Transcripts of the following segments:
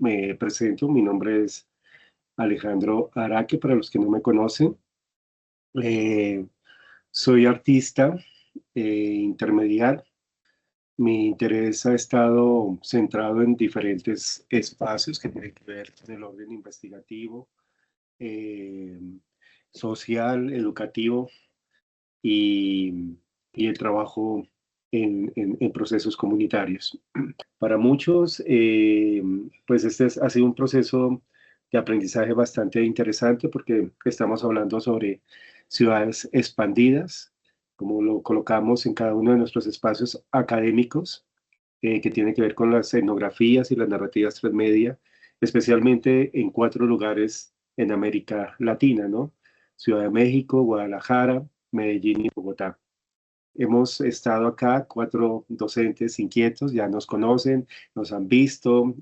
Me presento, mi nombre es Alejandro Araque, para los que no me conocen. Eh, Soy artista intermedial. Mi interés ha estado centrado en diferentes espacios que tienen que ver con el orden investigativo, eh, social, educativo y, y el trabajo en procesos comunitarios. Para muchos, pues ha sido un proceso de aprendizaje bastante interesante porque estamos hablando sobre ciudades expandidas, como lo colocamos en cada uno de nuestros espacios académicos, que tiene que ver con las etnografías y las narrativas transmedia, especialmente en 4 lugares en América Latina, ¿no? Ciudad de México, Guadalajara, Medellín y Bogotá. Hemos estado acá, 4 docentes inquietos, ya nos conocen, nos han visto,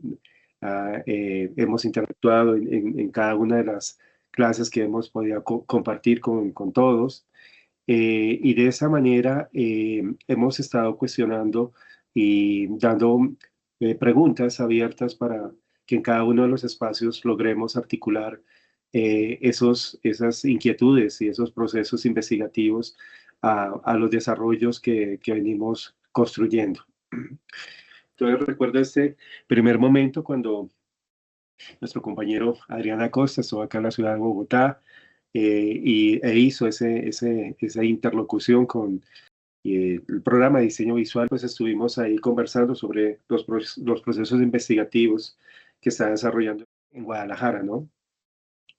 hemos interactuado en cada una de las clases que hemos podido compartir con todos. Y de esa manera hemos estado cuestionando y dando preguntas abiertas para que en cada uno de los espacios logremos articular esas inquietudes y esos procesos investigativos a los desarrollos que venimos construyendo. Entonces recuerdo este primer momento cuando nuestro compañero Adrián Acosta estuvo acá en la ciudad de Bogotá, e hizo esa interlocución con el programa de diseño visual. Pues estuvimos ahí conversando sobre los procesos investigativos que está desarrollando en Guadalajara, ¿no?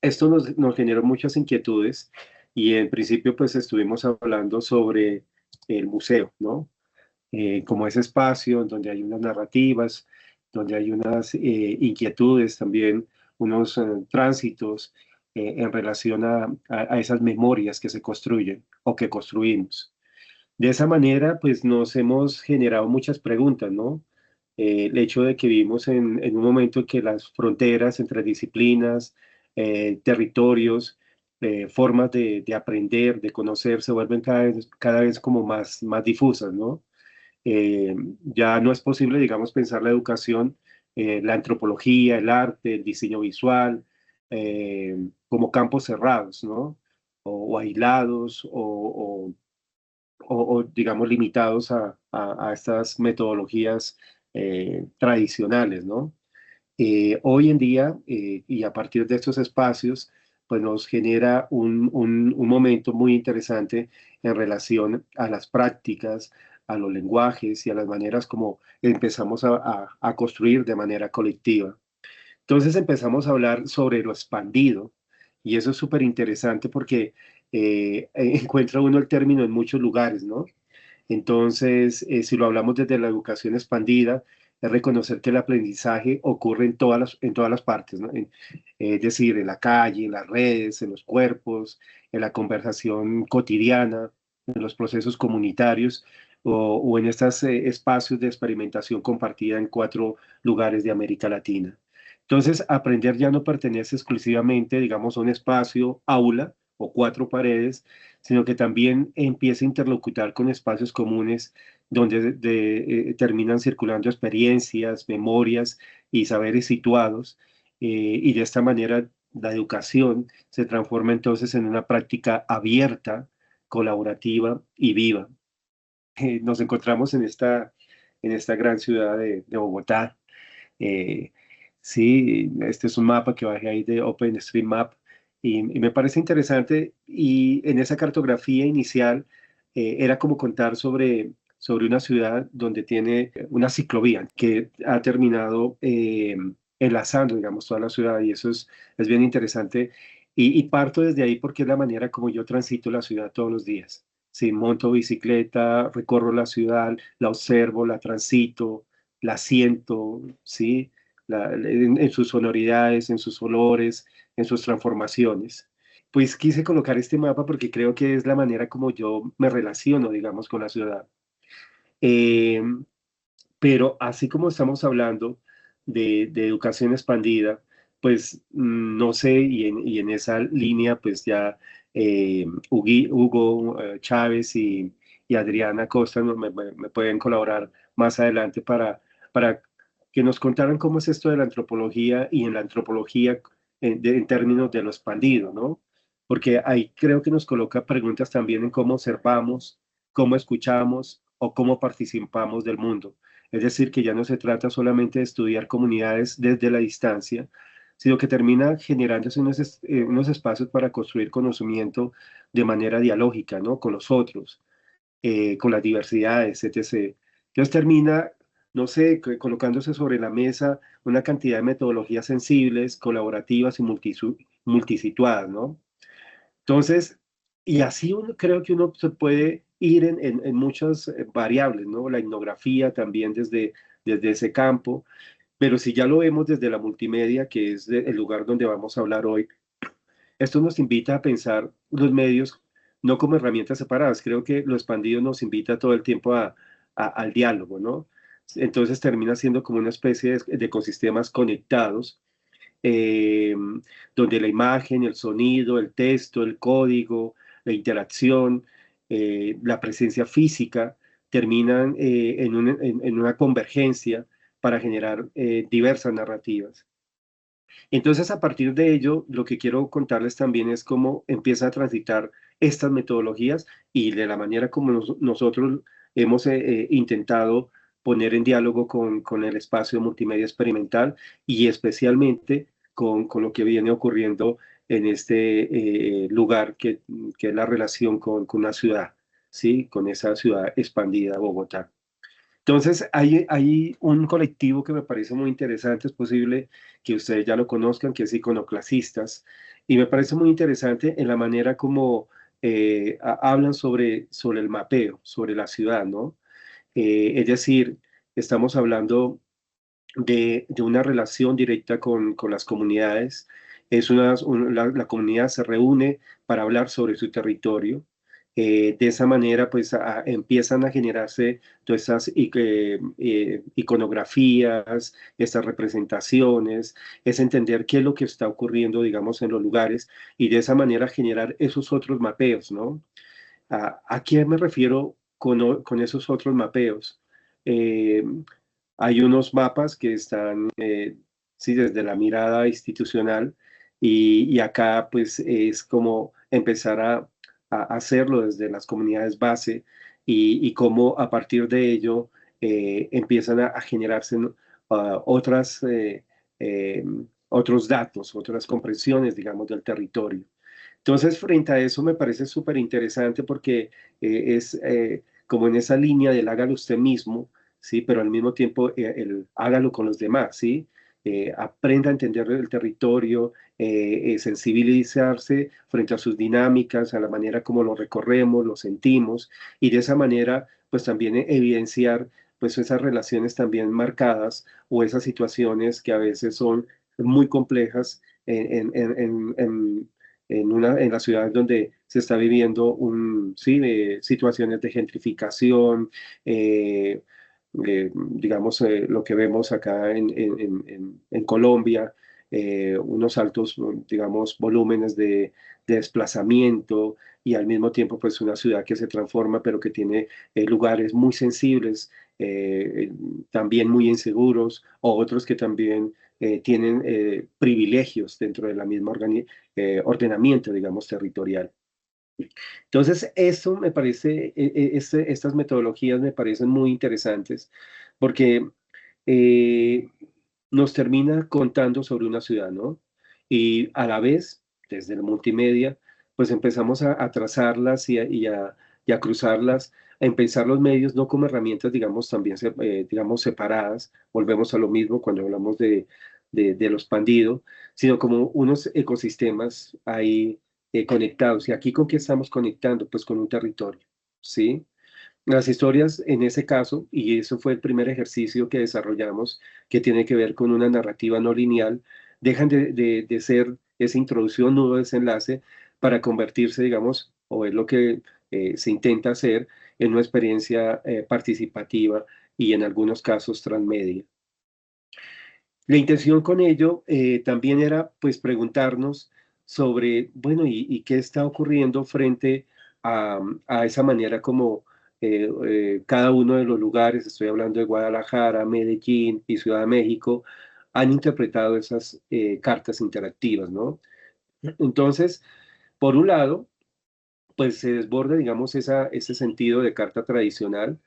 Esto nos generó muchas inquietudes y en principio pues estuvimos hablando sobre el museo, ¿no? Como ese espacio donde hay unas narrativas, donde hay unas inquietudes también, unos tránsitos en relación a esas memorias que se construyen o que construimos. De esa manera, pues nos hemos generado muchas preguntas, ¿no? El hecho de que vivimos en un momento en que las fronteras entre disciplinas, territorios, formas de aprender, de conocer, se vuelven cada vez como más difusas, ¿no? Ya no es posible, digamos, pensar la educación, la antropología, el arte, el diseño visual, como campos cerrados, ¿no? O aislados, digamos, limitados a estas metodologías tradicionales, ¿no? Hoy en día, y a partir de estos espacios, pues nos genera un momento muy interesante en relación a las prácticas, a los lenguajes y a las maneras como empezamos a construir de manera colectiva. Entonces empezamos a hablar sobre lo expandido y eso es súper interesante porque encuentra uno el término en muchos lugares, ¿no? Entonces, si lo hablamos desde la educación expandida, es reconocer que el aprendizaje ocurre en todas las partes, ¿no? Es decir, en la calle, en las redes, en los cuerpos, en la conversación cotidiana, en los procesos comunitarios o en estos espacios de experimentación compartida en 4 lugares de América Latina. Entonces, aprender ya no pertenece exclusivamente, digamos, a un espacio, aula o 4 paredes, sino que también empieza a interlocutar con espacios comunes donde terminan circulando experiencias, memorias y saberes situados, y de esta manera la educación se transforma entonces en una práctica abierta, colaborativa y viva. Nos encontramos en esta gran ciudad de Bogotá. Eh, sí, este es un mapa que bajé ahí de OpenStreetMap y me parece interesante. Y en esa cartografía inicial era como contar sobre una ciudad donde tiene una ciclovía que ha terminado enlazando, digamos, toda la ciudad y eso es bien interesante. Y parto desde ahí porque es la manera como yo transito la ciudad todos los días. Sí, monto bicicleta, recorro la ciudad, la observo, la transito, la siento, ¿sí? En sus sonoridades, en sus olores, en sus transformaciones. Pues quise colocar este mapa porque creo que es la manera como yo me relaciono, digamos, con la ciudad. Eh, pero así como estamos hablando de educación expandida, pues no sé, y en esa línea, pues ya Hugo Chávez y Adriana Costa me pueden colaborar más adelante para que nos contaran cómo es esto de la antropología y en la antropología en términos de lo expandido, ¿no? Porque ahí creo que nos coloca preguntas también en cómo observamos, cómo escuchamos o cómo participamos del mundo. Es decir, que ya no se trata solamente de estudiar comunidades desde la distancia, sino que termina generándose unos espacios para construir conocimiento de manera dialógica, ¿no? Con los otros, con las diversidades, etc. Entonces termina, no sé, colocándose sobre la mesa una cantidad de metodologías sensibles, colaborativas y multisituadas, ¿no? Entonces, y así creo que uno se puede ir en muchas variables, ¿no? La etnografía también desde ese campo, pero si ya lo vemos desde la multimedia, que es el lugar donde vamos a hablar hoy, esto nos invita a pensar los medios no como herramientas separadas. Creo que lo expandido nos invita todo el tiempo al diálogo, ¿no? Entonces termina siendo como una especie de ecosistemas conectados, eh, donde la imagen, el sonido, el texto, el código, la interacción, la presencia física, terminan en una convergencia para generar diversas narrativas. Entonces, a partir de ello, lo que quiero contarles también es cómo empieza a transitar estas metodologías y de la manera como nosotros hemos intentado poner en diálogo con el espacio multimedia experimental y especialmente con lo que viene ocurriendo en este lugar que es la relación con la ciudad, ¿sí? Con esa ciudad expandida, Bogotá. Entonces, hay un colectivo que me parece muy interesante, es posible que ustedes ya lo conozcan, que es Iconoclasistas, y me parece muy interesante en la manera como hablan sobre el mapeo, sobre la ciudad, ¿no? Es decir, estamos hablando de una relación directa con las comunidades. La comunidad se reúne para hablar sobre su territorio. De esa manera, pues empiezan a generarse todas esas iconografías, estas representaciones, es entender qué es lo que está ocurriendo, digamos, en los lugares y de esa manera generar esos otros mapeos, ¿no? ¿A qué me refiero con esos otros mapeos? Eh, Hay unos mapas que están, sí, desde la mirada institucional y acá pues es como empezar a hacerlo desde las comunidades base y cómo a partir de ello empiezan a generarse, ¿no? Otras, eh, otros datos, otras comprensiones, digamos, del territorio. Entonces, frente a eso me parece súper interesante porque es como en esa línea del hágalo usted mismo, ¿sí? Pero al mismo tiempo el hágalo con los demás, ¿sí? Aprenda a entender el territorio, sensibilizarse frente a sus dinámicas, a la manera como lo recorremos, lo sentimos, y de esa manera, pues también evidenciar pues esas relaciones también marcadas o esas situaciones que a veces son muy complejas en las ciudades donde se está viviendo sí, situaciones de gentrificación, eh, digamos, lo que vemos acá en Colombia, unos altos, digamos, volúmenes de desplazamiento y al mismo tiempo, pues, una ciudad que se transforma, pero que tiene lugares muy sensibles, también muy inseguros, o otros que también tienen privilegios dentro de la misma ordenamiento, digamos, territorial. Entonces, eso me parece, estas metodologías me parecen muy interesantes porque eh, nos termina contando sobre una ciudad, ¿no? Y a la vez, desde la multimedia, pues empezamos a trazarlas y a cruzarlas, a empezar los medios no como herramientas, digamos, también, digamos, separadas, volvemos a lo mismo cuando hablamos de lo expandido, sino como unos ecosistemas ahí conectados. ¿Y aquí con qué estamos conectando? Pues con un territorio, ¿sí? Las historias en ese caso, y eso fue el primer ejercicio que desarrollamos, que tiene que ver con una narrativa no lineal, dejan de ser esa introducción, nudo, desenlace, para convertirse, digamos, o es lo que se intenta hacer en una experiencia participativa y en algunos casos transmedia. La intención con ello también era pues preguntarnos sobre, bueno, y qué está ocurriendo frente a esa manera como cada uno de los lugares, estoy hablando de Guadalajara, Medellín y Ciudad de México, han interpretado esas cartas interactivas, ¿no? Entonces, por un lado, pues se desborda, digamos, ese sentido de carta tradicional.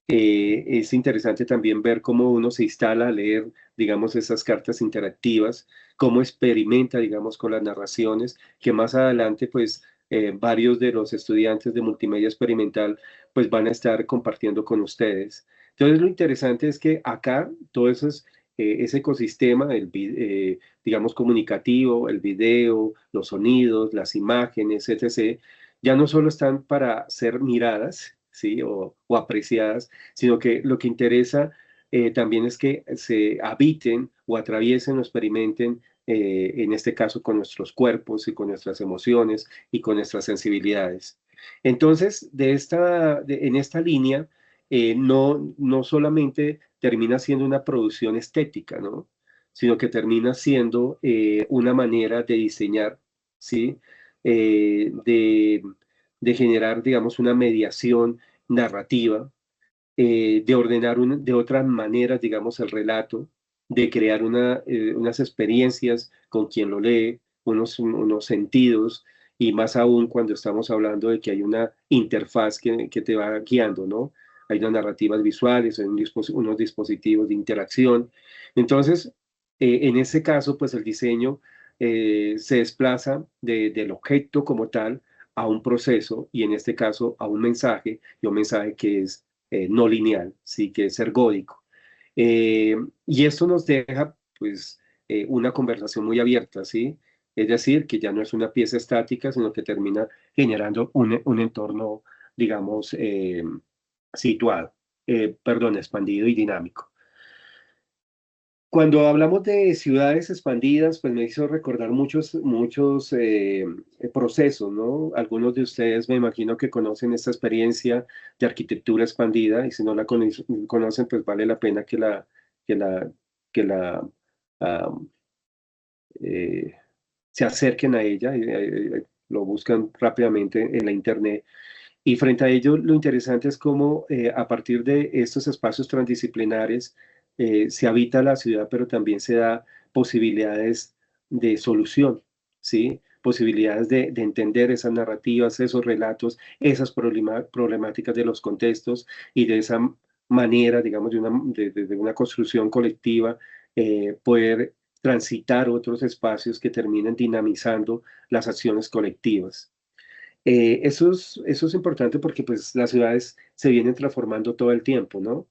Es interesante también ver cómo uno se instala a leer, digamos, esas cartas interactivas, cómo experimenta, digamos, con las narraciones, que más adelante, pues, varios de los estudiantes de multimedia experimental, pues, van a estar compartiendo con ustedes. Entonces, lo interesante es que acá, todo eso es, ese ecosistema, digamos, comunicativo, el video, los sonidos, las imágenes, etc., ya no solo están para ser miradas, ¿sí? O apreciadas, sino que lo que interesa también es que se habiten o atraviesen o experimenten, en este caso con nuestros cuerpos y con nuestras emociones y con nuestras sensibilidades. Entonces, en esta línea, no solamente termina siendo una producción estética, ¿no? Sino que termina siendo una manera de diseñar, ¿sí? Eh, de, de generar, digamos, una mediación narrativa, de ordenar de otras maneras, digamos, el relato, de crear unas experiencias con quien lo lee, unos sentidos, y más aún cuando estamos hablando de que hay una interfaz que te va guiando, ¿no? Hay unas narrativas visuales, hay unos dispositivos de interacción. Entonces, en ese caso, pues el diseño se desplaza del objeto como tal a un proceso y en este caso a un mensaje, y un mensaje que es no lineal, sí, que es ergódico. Eh, y esto nos deja, pues, una conversación muy abierta, ¿sí? Es decir, que ya no es una pieza estática, sino que termina generando un entorno, digamos, situado, perdón, expandido y dinámico. Cuando hablamos de ciudades expandidas, pues me hizo recordar muchos procesos, ¿no? Algunos de ustedes me imagino que conocen esta experiencia de arquitectura expandida y si no la conocen, pues vale la pena que la, que la, ah, eh, se acerquen a ella, lo buscan rápidamente en la internet. Y frente a ello, lo interesante es cómo a partir de estos espacios transdisciplinares se habita la ciudad, pero también se da posibilidades de solución, ¿sí? Posibilidades de entender esas narrativas, esos relatos, esas problemáticas de los contextos y de esa manera, digamos, de una construcción colectiva, poder transitar otros espacios que terminen dinamizando las acciones colectivas. Eso es importante porque pues las ciudades se vienen transformando todo el tiempo, ¿no?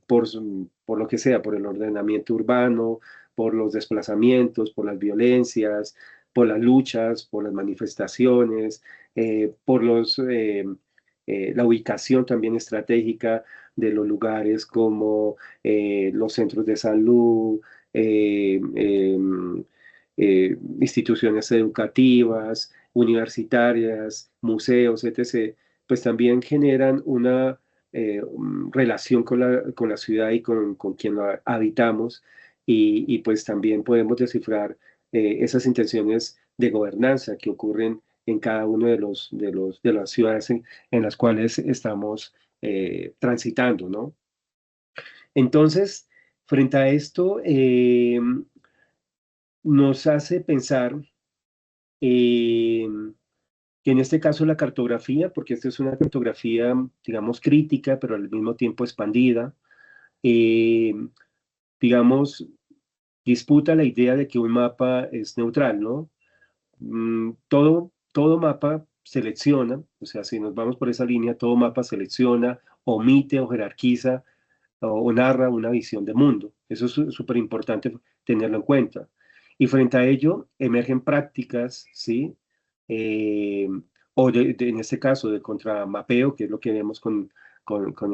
Por lo que sea, por el ordenamiento urbano, por los desplazamientos, por las violencias, por las luchas, por las manifestaciones, la ubicación también estratégica de los lugares como los centros de salud, eh, em, instituciones educativas, universitarias, museos, etc., pues también generan una relación con la ciudad y con quien la habitamos y pues también podemos descifrar esas intenciones de gobernanza que ocurren en cada uno de las ciudades en las cuales estamos transitando, ¿no? Entonces, frente a esto, nos hace pensar eh, que en este caso la cartografía, porque esta es una cartografía, digamos, crítica, pero al mismo tiempo expandida, eh, digamos, disputa la idea de que un mapa es neutral, ¿no? Todo mapa selecciona, o sea, si nos vamos por esa línea, todo mapa selecciona, omite o jerarquiza o narra una visión de mundo. Eso es súper importante tenerlo en cuenta. Y frente a ello emergen prácticas, ¿sí? Eh, en este caso de contramapeo, que es lo que vemos con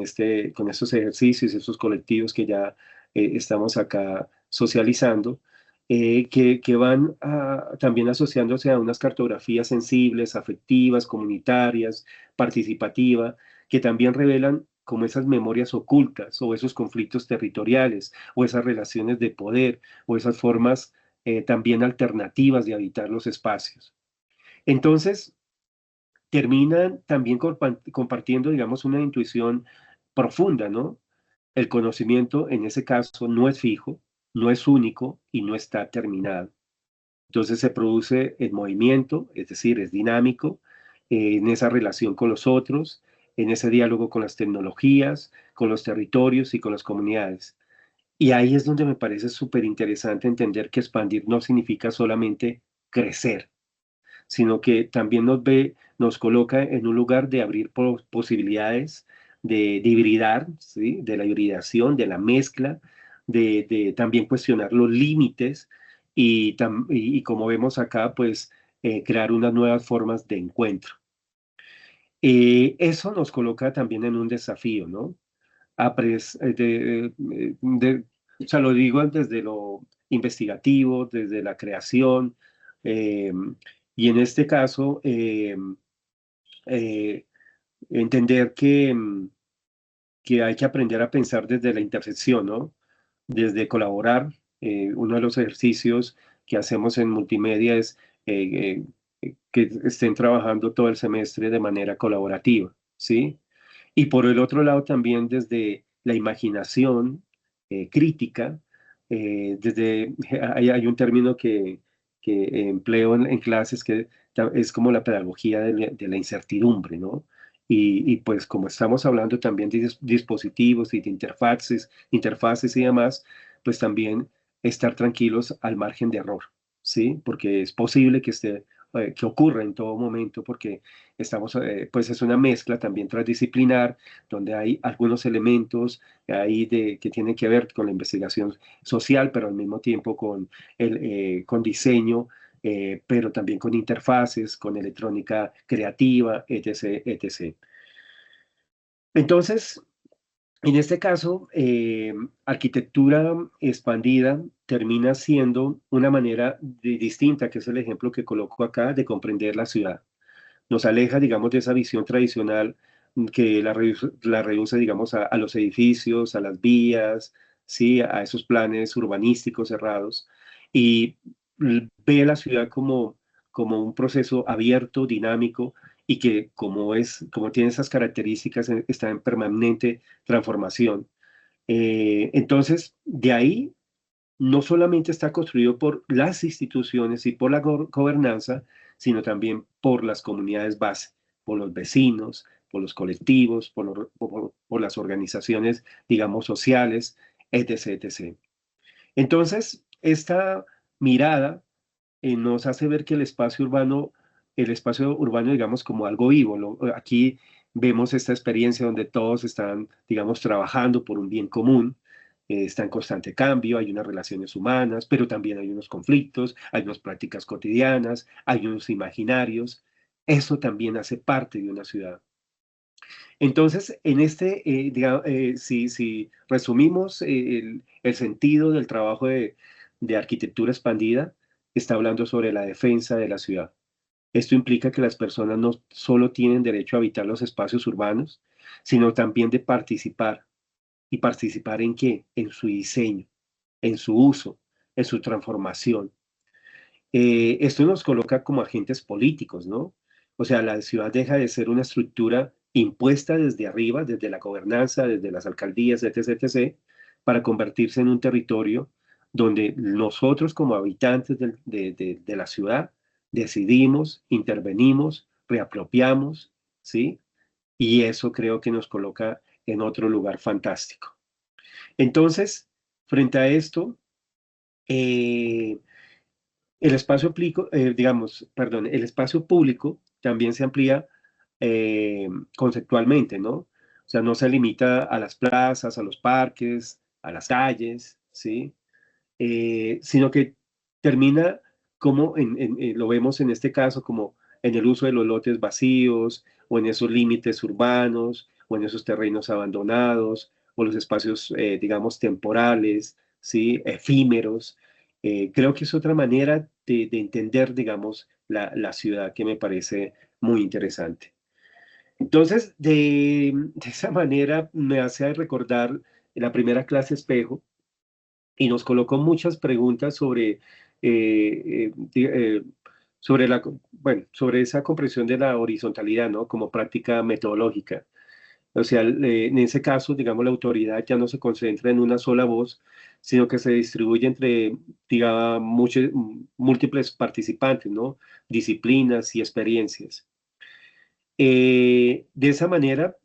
estos ejercicios, estos colectivos que ya estamos acá socializando, que van también asociándose a unas cartografías sensibles, afectivas, comunitarias, participativas, que también revelan como esas memorias ocultas o esos conflictos territoriales o esas relaciones de poder o esas formas también alternativas de habitar los espacios. Entonces, terminan también compartiendo, digamos, una intuición profunda, ¿no? El conocimiento en ese caso no es fijo, no es único y no está terminado. Entonces se produce el movimiento, es decir, es dinámico en esa relación con los otros, en ese diálogo con las tecnologías, con los territorios y con las comunidades. Y ahí es donde me parece súper interesante entender que expandir no significa solamente crecer, sino que también nos coloca en un lugar de abrir posibilidades, de hibridar, ¿sí? De la hibridación, de la mezcla, de también cuestionar los límites y como vemos acá, pues crear unas nuevas formas de encuentro. Eso nos coloca también en un desafío, ¿no? O sea, lo digo desde lo investigativo, desde la creación, eh, y en este caso, eh, entender que hay que aprender a pensar desde la intersección, ¿no? Desde colaborar. Uno de los ejercicios que hacemos en multimedia es que estén trabajando todo el semestre de manera colaborativa, ¿sí? Y por el otro lado también desde la imaginación crítica, hay un término que empleo en clases que es como la pedagogía de la incertidumbre, ¿no? Y pues como estamos hablando también de dispositivos y de interfaces y demás, pues también estar tranquilos al margen de error, ¿sí? Porque es posible que ocurra en todo momento, porque pues es una mezcla también transdisciplinar, donde hay algunos elementos ahí que tienen que ver con la investigación social, pero al mismo tiempo con diseño, pero también con interfaces, con electrónica creativa, etc., etc. Entonces, en este caso, arquitectura expandida termina siendo una manera distinta, que es el ejemplo que coloco acá, de comprender la ciudad. Nos aleja, digamos, de esa visión tradicional que la reduce, digamos, a los edificios, a las vías, ¿sí? A esos planes urbanísticos cerrados, y ve la ciudad como un proceso abierto, dinámico, y que como tiene esas características, está en permanente transformación. Entonces, de ahí no solamente está construido por las instituciones y por la gobernanza, sino también por las comunidades base, por los vecinos, por los colectivos, por las organizaciones, digamos, sociales, etc., etc. Entonces, esta mirada nos hace ver que el espacio urbano, digamos, como algo vivo. Aquí vemos esta experiencia donde todos están, digamos, trabajando por un bien común, está en constante cambio, hay unas relaciones humanas, pero también hay unos conflictos, hay unas prácticas cotidianas, hay unos imaginarios. Eso también hace parte de una ciudad. Entonces, si resumimos el sentido del trabajo de arquitectura expandida, está hablando sobre la defensa de la ciudad. Esto implica que las personas no solo tienen derecho a habitar los espacios urbanos, sino también de participar. ¿Y participar en qué? En su diseño, en su uso, en su transformación. Esto nos coloca como agentes políticos, ¿no? O sea, la ciudad deja de ser una estructura impuesta desde arriba, desde la gobernanza, desde las alcaldías, etc., etc., para convertirse en un territorio donde nosotros como habitantes de la ciudad decidimos, intervenimos, reapropiamos, ¿sí? Y eso creo que nos coloca en otro lugar fantástico. Entonces, frente a esto, eh, el espacio público también se amplía conceptualmente, ¿no? O sea, no se limita a las plazas, a los parques, a las calles, ¿sí? Sino que termina como lo vemos en este caso, como en el uso de los lotes vacíos, o en esos límites urbanos, o en esos terrenos abandonados, o los espacios, digamos, temporales, ¿sí? Efímeros. Creo que es otra manera de entender, digamos, la ciudad que me parece muy interesante. Entonces, de esa manera me hace recordar la primera clase espejo, y nos colocó muchas preguntas sobre sobre esa comprensión de la horizontalidad, ¿no? Como práctica metodológica. O sea, en ese caso, digamos, la autoridad ya no se concentra en una sola voz, sino que se distribuye entre, digamos, múltiples participantes, ¿no? Disciplinas y experiencias. De esa manera,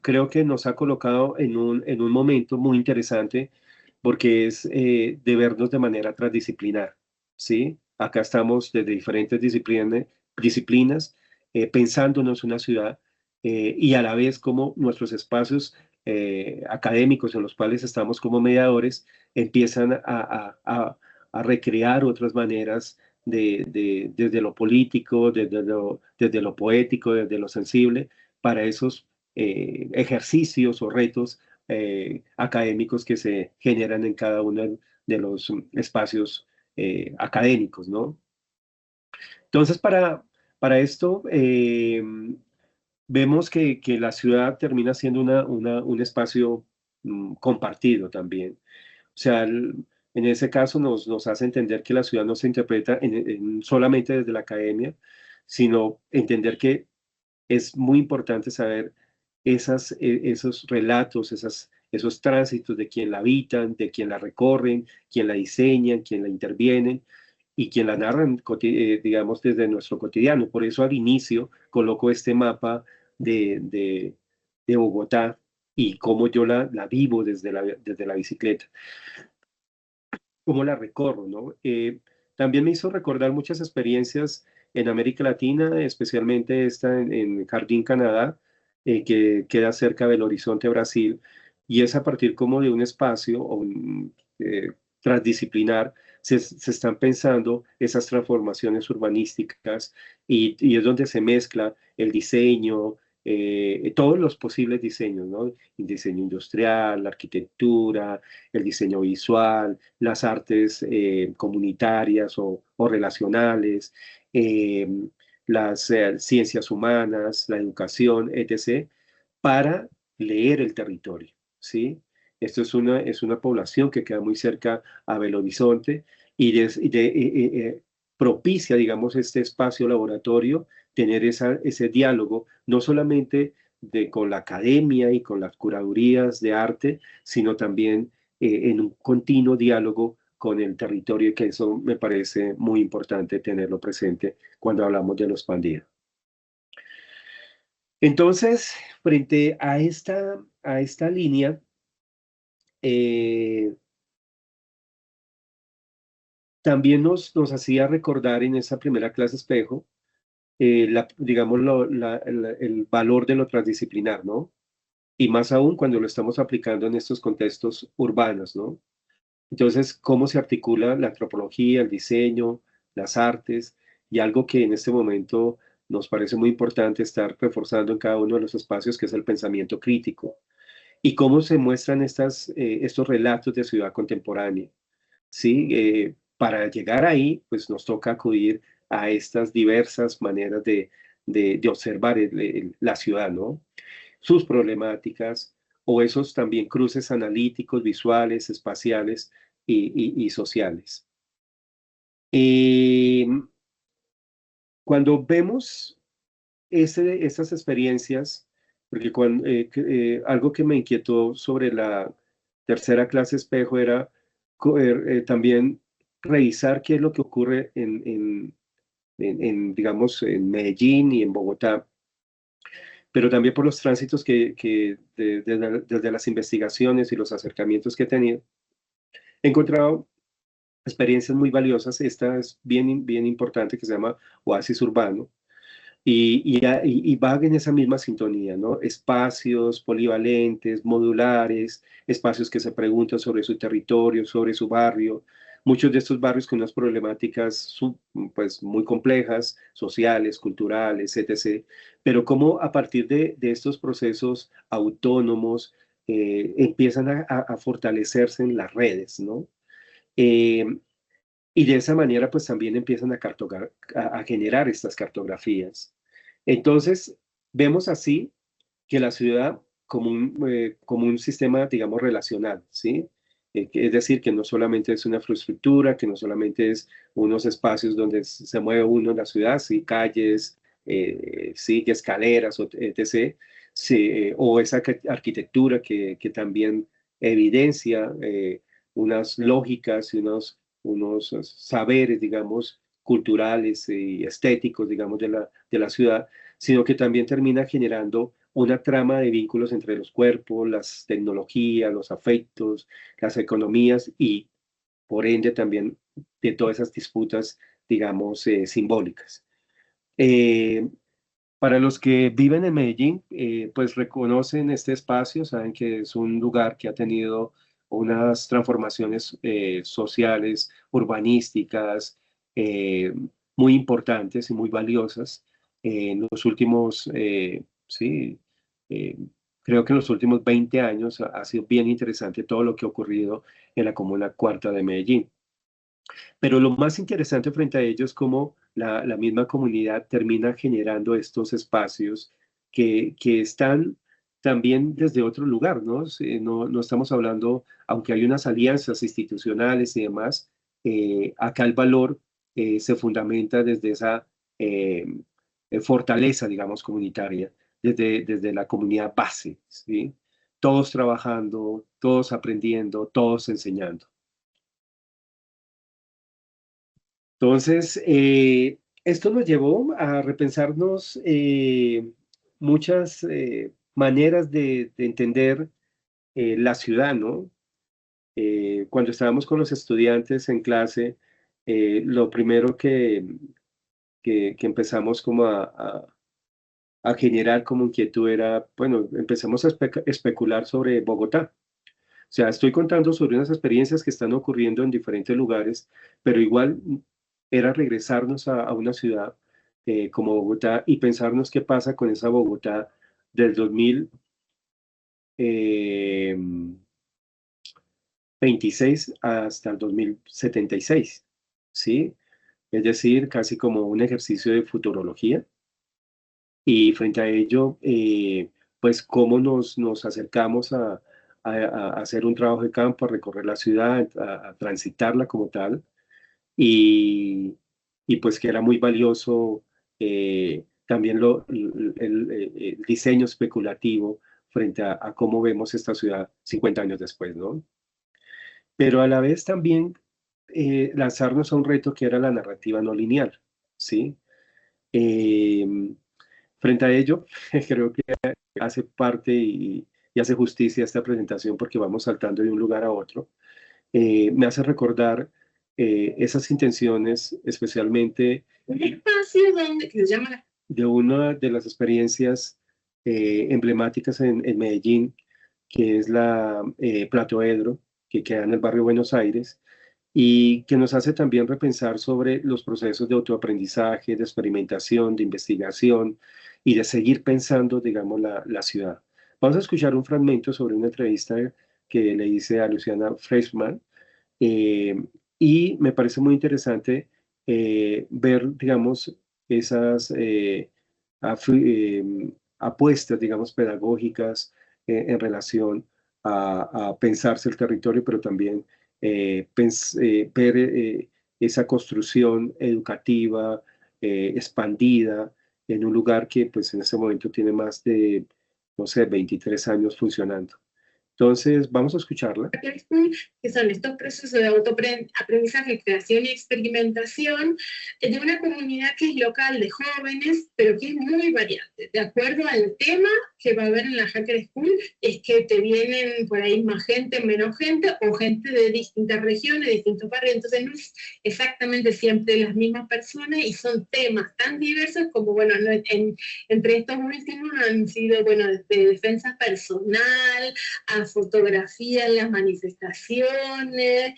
creo que nos ha colocado en un momento muy interesante porque es de vernos de manera transdisciplinar, ¿sí? Acá estamos desde diferentes disciplinas pensándonos una ciudad y a la vez como nuestros espacios académicos en los cuales estamos como mediadores empiezan a recrear otras maneras desde lo político, desde lo poético, desde lo sensible, para esos ejercicios o retos académicos que se generan en cada uno de los espacios académicos, ¿no? Entonces, para esto, vemos que la ciudad termina siendo un espacio compartido también. O sea, en ese caso nos hace entender que la ciudad no se interpreta solamente desde la academia, sino entender que es muy importante saber esos relatos, esos tránsitos de quien la habitan, de quien la recorren, quien la diseñan, quien la intervienen y quien la narran, digamos, desde nuestro cotidiano. Por eso al inicio coloco este mapa de Bogotá y cómo yo la vivo desde la bicicleta, cómo la recorro, ¿no? También me hizo recordar muchas experiencias en América Latina, especialmente esta en Jardín, Canadá, que queda cerca del Horizonte, Brasil, y es a partir como de un espacio transdisciplinar, se están pensando esas transformaciones urbanísticas y es donde se mezcla el diseño, todos los posibles diseños, ¿no? El diseño industrial, la arquitectura, el diseño visual, las artes comunitarias o relacionales, eh, las ciencias humanas, la educación, etc., para leer el territorio, ¿sí? Esto es una población que queda muy cerca a Belo Horizonte y propicia, digamos, este espacio laboratorio, tener ese diálogo, no solamente con la academia y con las curadurías de arte, sino también en un continuo diálogo con el territorio, y que eso me parece muy importante tenerlo presente cuando hablamos de los pandillas. Entonces, frente a esta línea, eh, también nos hacía recordar en esa primera clase espejo, digamos, el valor de lo transdisciplinar, ¿no? Y más aún cuando lo estamos aplicando en estos contextos urbanos, ¿no? Entonces, cómo se articula la antropología, el diseño, las artes, y algo que en este momento nos parece muy importante estar reforzando en cada uno de los espacios, que es el pensamiento crítico, y cómo se muestran estos relatos de ciudad contemporánea, ¿sí? Para llegar ahí, pues nos toca acudir a estas diversas maneras de observar la ciudad, ¿no? Sus problemáticas o esos también cruces analíticos, visuales, espaciales y sociales. Eh, Cuando vemos estas experiencias, porque algo que me inquietó sobre la tercera clase espejo era también revisar qué es lo que ocurre digamos, en Medellín y en Bogotá, pero también por los tránsitos desde las investigaciones y los acercamientos que he tenido, he encontrado experiencias muy valiosas. Esta es bien, bien importante, que se llama Oasis Urbano, y va en esa misma sintonía, ¿no? Espacios polivalentes, modulares, espacios que se preguntan sobre su territorio, sobre su barrio. Muchos de estos barrios con unas problemáticas pues, muy complejas, sociales, culturales, etc. Pero cómo a partir de estos procesos autónomos empiezan a fortalecerse en las redes, ¿no? Eh, y de esa manera, pues también empiezan a generar estas cartografías. Entonces, vemos así que la ciudad como un sistema, digamos, relacional, ¿sí? Es decir, que no solamente es una infraestructura, que no solamente es unos espacios donde se mueve uno en la ciudad, sí, calles, sí, escaleras, etc., sí, o esa arquitectura que también evidencia unas lógicas y unos saberes, digamos, culturales y estéticos, digamos, de la ciudad, sino que también termina generando una trama de vínculos entre los cuerpos, las tecnologías, los afectos, las economías y, por ende, también de todas esas disputas, digamos, simbólicas. Eh, para los que viven en Medellín, pues reconocen este espacio, saben que es un lugar que ha tenido unas transformaciones sociales, urbanísticas, eh, muy importantes y muy valiosas en los últimos, sí, eh, creo que en los últimos 20 años ha sido bien interesante todo lo que ha ocurrido en la Comuna Cuarta de Medellín. Pero lo más interesante frente a ello es cómo la misma comunidad termina generando estos espacios que están también desde otro lugar, ¿no? No estamos hablando, aunque hay unas alianzas institucionales y demás, acá el valor se fundamenta desde esa eh, fortaleza, digamos, comunitaria, desde la comunidad base, ¿sí? Todos trabajando, todos aprendiendo, todos enseñando. Entonces, esto nos llevó a repensarnos muchas maneras de entender la ciudad, ¿no? Cuando estábamos con los estudiantes en clase, lo primero que empezamos como a generar como inquietud era, bueno, empezamos a especular sobre Bogotá. O sea, estoy contando sobre unas experiencias que están ocurriendo en diferentes lugares, pero igual era regresarnos a una ciudad como Bogotá y pensarnos qué pasa con esa Bogotá del 2026 hasta el 2076, ¿sí? Es decir, casi como un ejercicio de futurología. Y frente a ello, pues cómo nos acercamos a hacer un trabajo de campo, a recorrer la ciudad, a transitarla como tal, y, y pues que era muy valioso también el diseño especulativo frente a cómo vemos esta ciudad 50 años después, ¿no? Pero a la vez también lanzarnos a un reto que era la narrativa no lineal, ¿sí? Eh, Frente a ello, creo que hace parte y hace justicia a esta presentación porque vamos saltando de un lugar a otro. Me hace recordar esas intenciones, especialmente un espacio donde, que se llama de una de las experiencias emblemáticas en Medellín, que es la Platoedro, que queda en el barrio Buenos Aires, y que nos hace también repensar sobre los procesos de autoaprendizaje, de experimentación, de investigación y de seguir pensando, digamos, la ciudad. Vamos a escuchar un fragmento sobre una entrevista que le hice a Luciana Freshman eh, y me parece muy interesante ver, digamos, esas apuestas, digamos, pedagógicas en relación a pensarse el territorio, pero también ver esa construcción educativa expandida en un lugar que pues en este momento tiene más de, no sé, 23 años funcionando. Entonces, vamos a escucharla. Que son estos procesos de autoaprendizaje, creación y experimentación de una comunidad que es local de jóvenes, pero que es muy variante. De acuerdo al tema que va a haber en la Hacker School, es que te vienen por ahí más gente, menos gente, o gente de distintas regiones, distintos barrios. Entonces, no es exactamente siempre las mismas personas y son temas tan diversos como, bueno, entre estos últimos han sido, bueno, de defensa personal, a fotografía en las manifestaciones,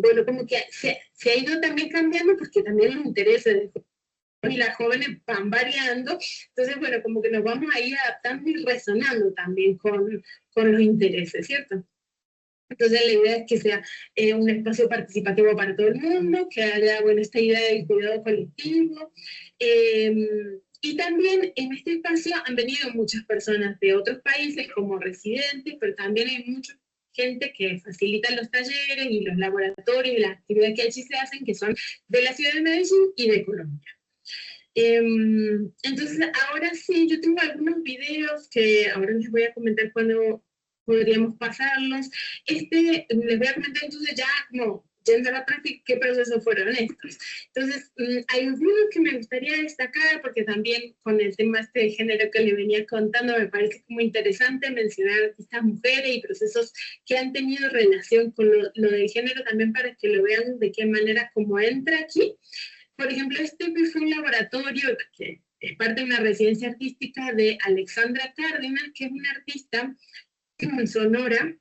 bueno, como que se ha ido también cambiando porque también los intereses de y las jóvenes van variando, entonces, bueno, como que nos vamos a ir adaptando y resonando también con los intereses, ¿cierto? Entonces la idea es que sea un espacio participativo para todo el mundo, que haya, bueno, esta idea del cuidado colectivo. Y también en este espacio han venido muchas personas de otros países como residentes, pero también hay muchos gente que facilita los talleres y los laboratorios y las actividades que allí se hacen, que son de la ciudad de Medellín y de Colombia. Entonces, ahora sí, yo tengo algunos videos que ahora les voy a comentar cuando podríamos pasarlos. Les voy a comentar entonces ya como yendo a la práctica qué procesos fueron estos. Entonces, hay algunos que me gustaría destacar porque también con el tema de género que le venía contando me parece como interesante mencionar a estas mujeres y procesos que han tenido relación con lo del género también para que lo vean de qué manera como entra aquí. Por ejemplo, este fue un laboratorio que es parte de una residencia artística de Alexandra Cárdenas, que es una artista sonora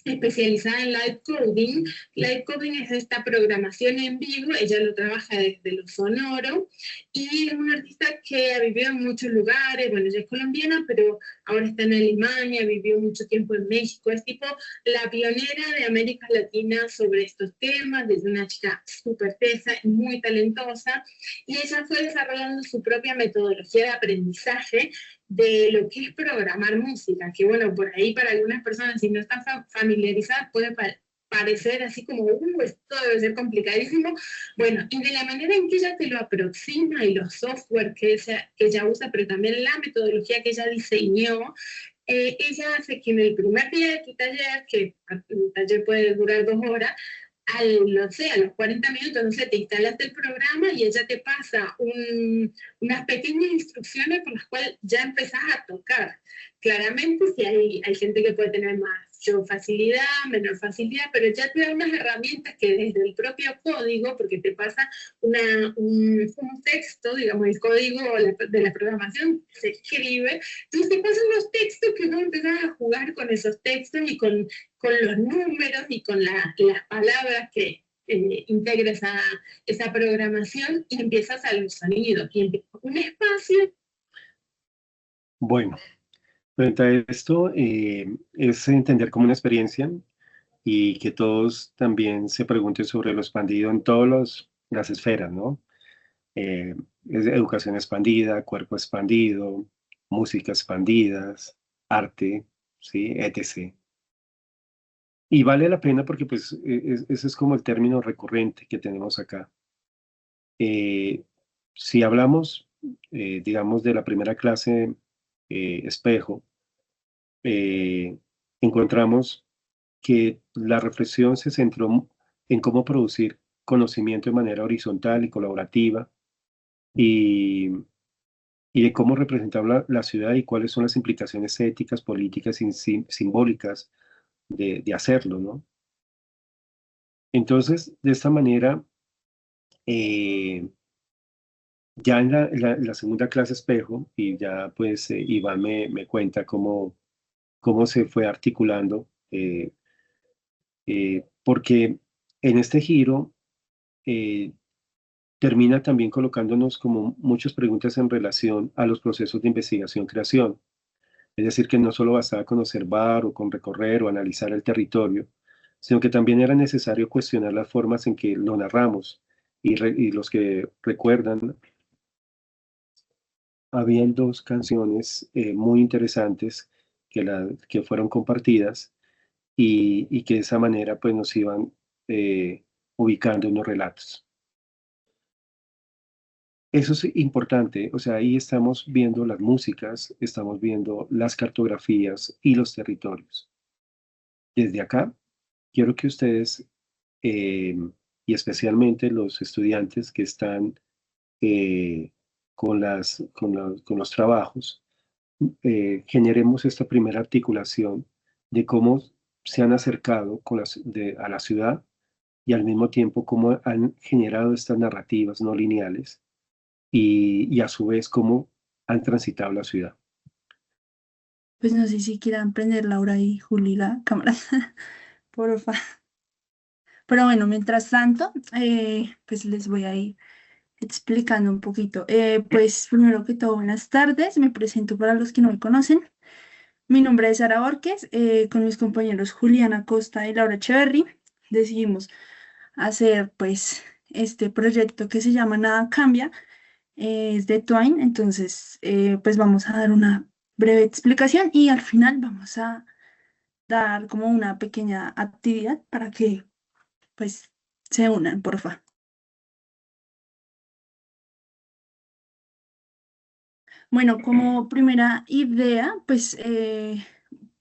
especializada en live coding. Live coding es esta programación en vivo, ella lo trabaja desde lo sonoro y es una artista que ha vivido en muchos lugares, bueno, ella es colombiana, pero ahora está en Alemania, vivió mucho tiempo en México, es tipo la pionera de América Latina sobre estos temas, desde una chica súper tesa y muy talentosa, y ella fue desarrollando su propia metodología de aprendizaje de lo que es programar música, que bueno, por ahí para algunas personas, si no están familiarizadas, puede parecer así como, esto debe ser complicadísimo. Bueno, y de la manera en que ella te lo aproxima y los software que ella usa, pero también la metodología que ella diseñó, ella hace que en el primer día de tu taller, que el taller puede durar 2 horas, no sé, a los 40 minutos, no sé, te instalaste el programa y ella te pasa unas pequeñas instrucciones por las cuales ya empezás a tocar. Claramente, si hay gente que puede tener facilidad, menor facilidad, pero ya te da unas herramientas que desde el propio código, porque te pasa un texto, digamos, el código de la programación se escribe, entonces te pasan los textos que vos empezás a jugar con esos textos y con los números y con las palabras que integra esa programación y empiezas a los sonidos y empieza un espacio. Bueno, frente a esto, es entender como una experiencia y que todos también se pregunten sobre lo expandido en todas las esferas, ¿no? Eh, es educación expandida, cuerpo expandido, música expandidas, arte, ¿sí? etc. Y vale la pena porque pues ese es como el término recurrente que tenemos acá. Eh, si hablamos, digamos, de la primera clase espejo, eh, encontramos que la reflexión se centró en cómo producir conocimiento de manera horizontal y colaborativa y, y de cómo representar la ciudad y cuáles son las implicaciones éticas, políticas y simbólicas de hacerlo, ¿no? Entonces, de esta manera, eh, ya en la segunda clase espejo, y ya pues Iván me cuenta cómo se fue articulando, porque en este giro eh, termina también colocándonos como muchas preguntas en relación a los procesos de investigación-creación. Es decir, que no solo bastaba con observar o con recorrer o analizar el territorio, sino que también era necesario cuestionar las formas en que lo narramos. Y los que recuerdan, habían dos canciones muy interesantes que fueron compartidas y que de esa manera pues nos iban eh, ubicando en los relatos. Eso es importante, o sea, ahí estamos viendo las músicas, estamos viendo las cartografías y los territorios. Desde acá, quiero que ustedes, eh, y especialmente los estudiantes que están eh, con los trabajos, generemos esta primera articulación de cómo se han acercado a la ciudad y al mismo tiempo cómo han generado estas narrativas no lineales y a su vez cómo han transitado la ciudad. Pues no sé si quieran prender Laura y Juli la cámara, porfa. Pero bueno, mientras tanto, pues les voy a ir explicando un poquito. Pues primero que todo, buenas tardes. Me presento para los que no me conocen. Mi nombre es Sara Borges. Con mis compañeros Juliana Costa y Laura Echeverry decidimos hacer pues este proyecto que se llama Nada Cambia. Es de Twine. Entonces, pues vamos a dar una breve explicación y al final vamos a dar como una pequeña actividad para que pues se unan, porfa. Bueno, como primera idea, pues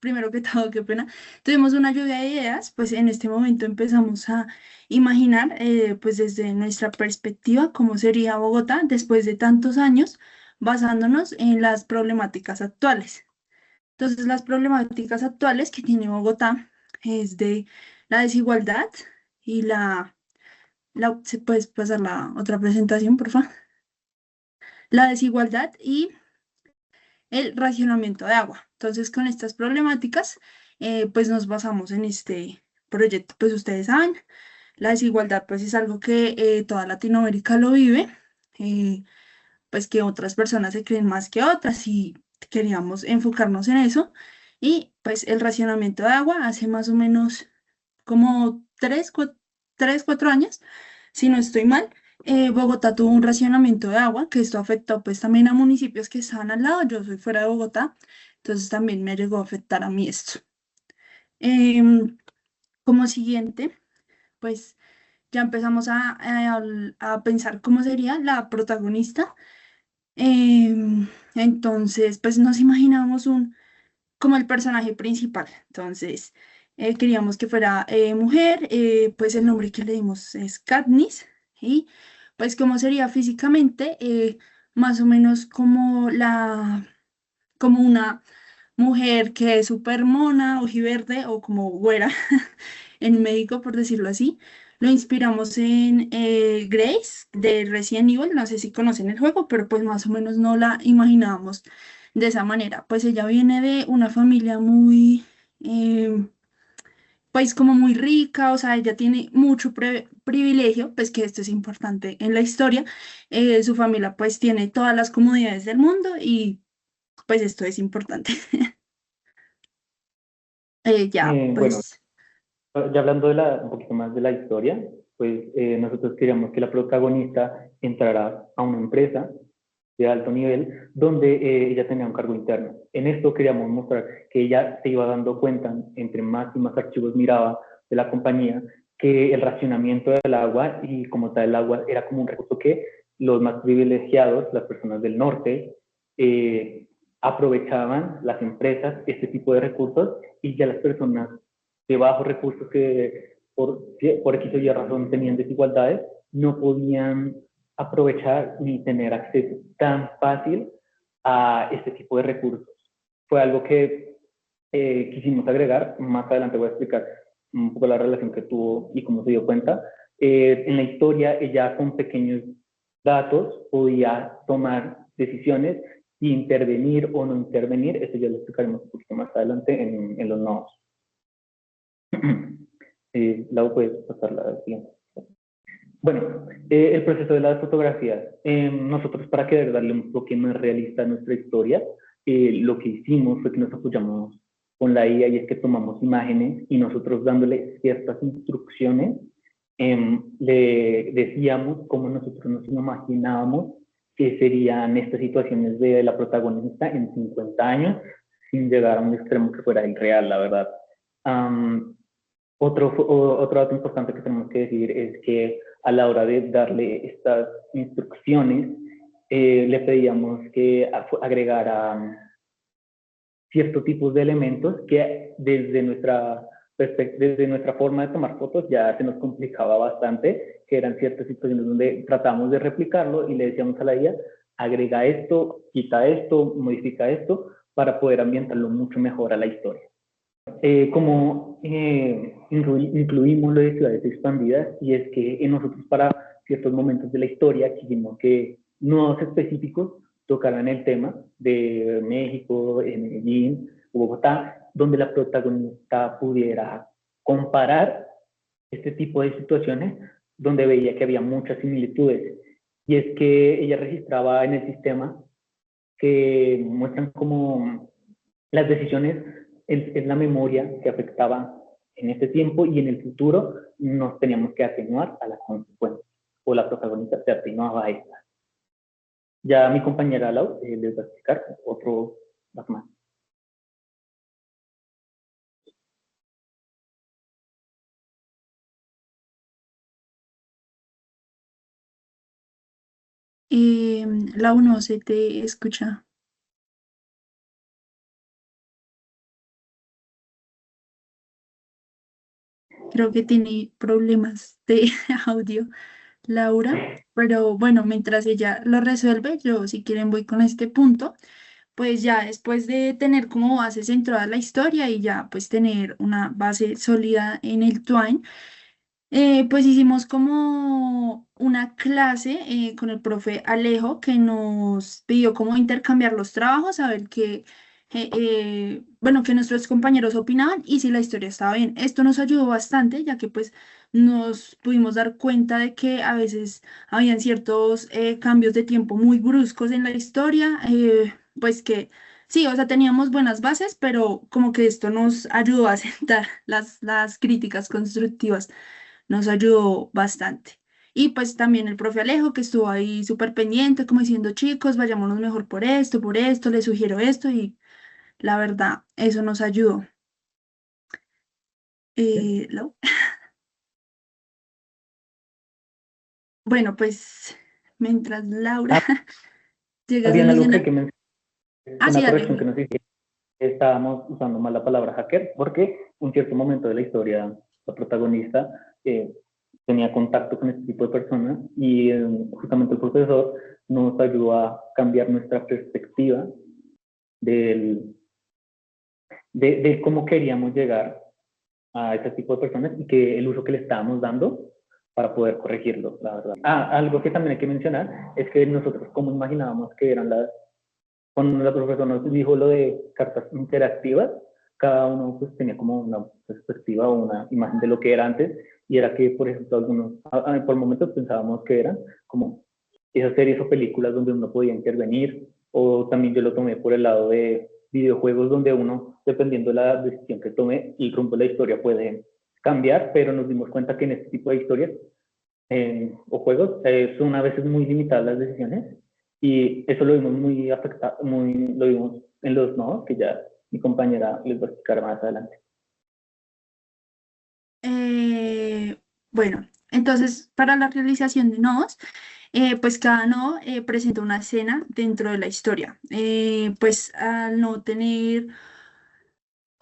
primero que todo, qué pena, tuvimos una lluvia de ideas, pues en este momento empezamos a imaginar, pues desde nuestra perspectiva, cómo sería Bogotá después de tantos años, basándonos en las problemáticas actuales. Entonces, las problemáticas actuales que tiene Bogotá es de la desigualdad y ¿se puedes pasar la otra presentación, por favor? La desigualdad y el racionamiento de agua. Entonces, con estas problemáticas, pues nos basamos en este proyecto. Pues ustedes saben, la desigualdad pues es algo que toda Latinoamérica lo vive, eh, pues que otras personas se creen más que otras y queríamos enfocarnos en eso. Y pues el racionamiento de agua hace más o menos como 3, 4 años, si no estoy mal, Bogotá tuvo un racionamiento de agua, que esto afectó pues también a municipios que estaban al lado. Yo soy fuera de Bogotá, entonces también me llegó a afectar a mí esto. Em, Como siguiente, pues ya empezamos a pensar cómo sería la protagonista. Entonces, pues nos imaginamos como el personaje principal. Entonces, queríamos que fuera mujer, pues el nombre que le dimos es Katniss, y pues cómo sería físicamente, más o menos como una mujer que es súper mona, ojiverde o como güera en médico, por decirlo así. Lo inspiramos en Grace de Resident Evil, no sé si conocen el juego, pero pues más o menos no la imaginábamos de esa manera. Pues ella viene de una familia muy, pues como muy rica, o sea, ella tiene mucho privilegio, pues que esto es importante en la historia. Su familia pues tiene todas las comodidades del mundo y pues esto es importante. Ya, Bueno, pues, ya hablando un poquito más de la historia, pues nosotros queríamos que la protagonista entrara a una empresa de alto nivel donde ella tenía un cargo interno. En esto queríamos mostrar que ella se iba dando cuenta, entre más y más archivos miraba de la compañía, que el racionamiento del agua y como tal el agua era como un recurso que los más privilegiados, las personas del norte, aprovechaban las empresas este tipo de recursos y ya las personas de bajos recursos que por X o Y razón tenían desigualdades no podían aprovechar ni tener acceso tan fácil a este tipo de recursos. Fue algo que quisimos agregar, más adelante voy a explicar un poco la relación que tuvo y cómo se dio cuenta. En la historia, ella con pequeños datos podía tomar decisiones y intervenir o no intervenir, eso ya lo explicaremos un poquito más adelante en los nodos. Lau, puedes pasar la siguiente. Bueno, el proceso de las fotografías. Nosotros, para querer darle un toque más realista a nuestra historia, lo que hicimos fue que nos apoyamos con la IA y es que tomamos imágenes y nosotros dándole ciertas instrucciones, le decíamos cómo nosotros nos imaginábamos que serían estas situaciones de la protagonista en 50 años, sin llegar a un extremo que fuera irreal, la verdad. Otro dato importante que tenemos que decir es que a la hora de darle estas instrucciones, le pedíamos que agregara ciertos tipos de elementos que desde nuestra forma de tomar fotos ya se nos complicaba bastante, que eran ciertas situaciones donde tratamos de replicarlo y le decíamos a la IA, agrega esto, quita esto, modifica esto, para poder ambientarlo mucho mejor a la historia. Como incluimos lo de ciudades expandidas, y es que nosotros para ciertos momentos de la historia quisimos que nodos específicos tocaran el tema de México, Medellín, Bogotá, donde la protagonista pudiera comparar este tipo de situaciones donde veía que había muchas similitudes. Y es que ella registraba en el sistema que muestran como las decisiones es la memoria que afectaba en este tiempo y en el futuro nos teníamos que atenuar a las consecuencias o la protagonista se atenuaba a esta. Ya mi compañera Lau les va a explicar otro más. La uno se te escucha. Creo que tiene problemas de audio, Laura. Pero bueno, mientras ella lo resuelve, yo si quieren voy con este punto. Pues ya después de tener como base centrada la historia y ya pues tener una base sólida en el Twine, pues hicimos como una clase con el profe Alejo que nos pidió como intercambiar los trabajos, a ver qué, bueno, que nuestros compañeros opinaban y si la historia estaba bien. Esto nos ayudó bastante, ya que pues nos pudimos dar cuenta de que a veces habían ciertos cambios de tiempo muy bruscos en la historia, pues que sí, o sea, teníamos buenas bases, pero como que esto nos ayudó a sentar las críticas constructivas, nos ayudó bastante. Y pues también el profe Alejo, que estuvo ahí súper pendiente, como diciendo, chicos, vayámonos mejor por esto, les sugiero esto, y la verdad, eso nos ayudó. Lau. Bueno, mientras Laura Ah, llega a Había algo que solucionar. hay que mencionar, Ah, sí, una dale, corrección que dale. nos hicieron. Estábamos usando mal la palabra hacker porque un cierto momento de la historia, la protagonista tenía contacto con este tipo de personas y justamente el profesor nos ayudó a cambiar nuestra perspectiva del, de cómo queríamos llegar a ese tipo de personas y que el uso que le estábamos dando para poder corregirlo, la verdad. Algo que también hay que mencionar es que nosotros como imaginábamos que eran cuando la profesora nos dijo lo de cartas interactivas, cada uno pues tenía como una perspectiva o una imagen de lo que era antes, y era que, por ejemplo, algunos, por momentos pensábamos que eran como esas series o películas donde uno podía intervenir, o también yo lo tomé por el lado de videojuegos donde uno, dependiendo de la decisión que tome, el rumbo de la historia puede cambiar, pero nos dimos cuenta que en este tipo de historias o juegos son a veces muy limitadas las decisiones y eso lo vimos muy afectado, lo vimos en los nodos que ya mi compañera les va a explicar más adelante. Bueno, entonces para la realización de nodos, pues cada nodo presenta una escena dentro de la historia. Pues al no tener,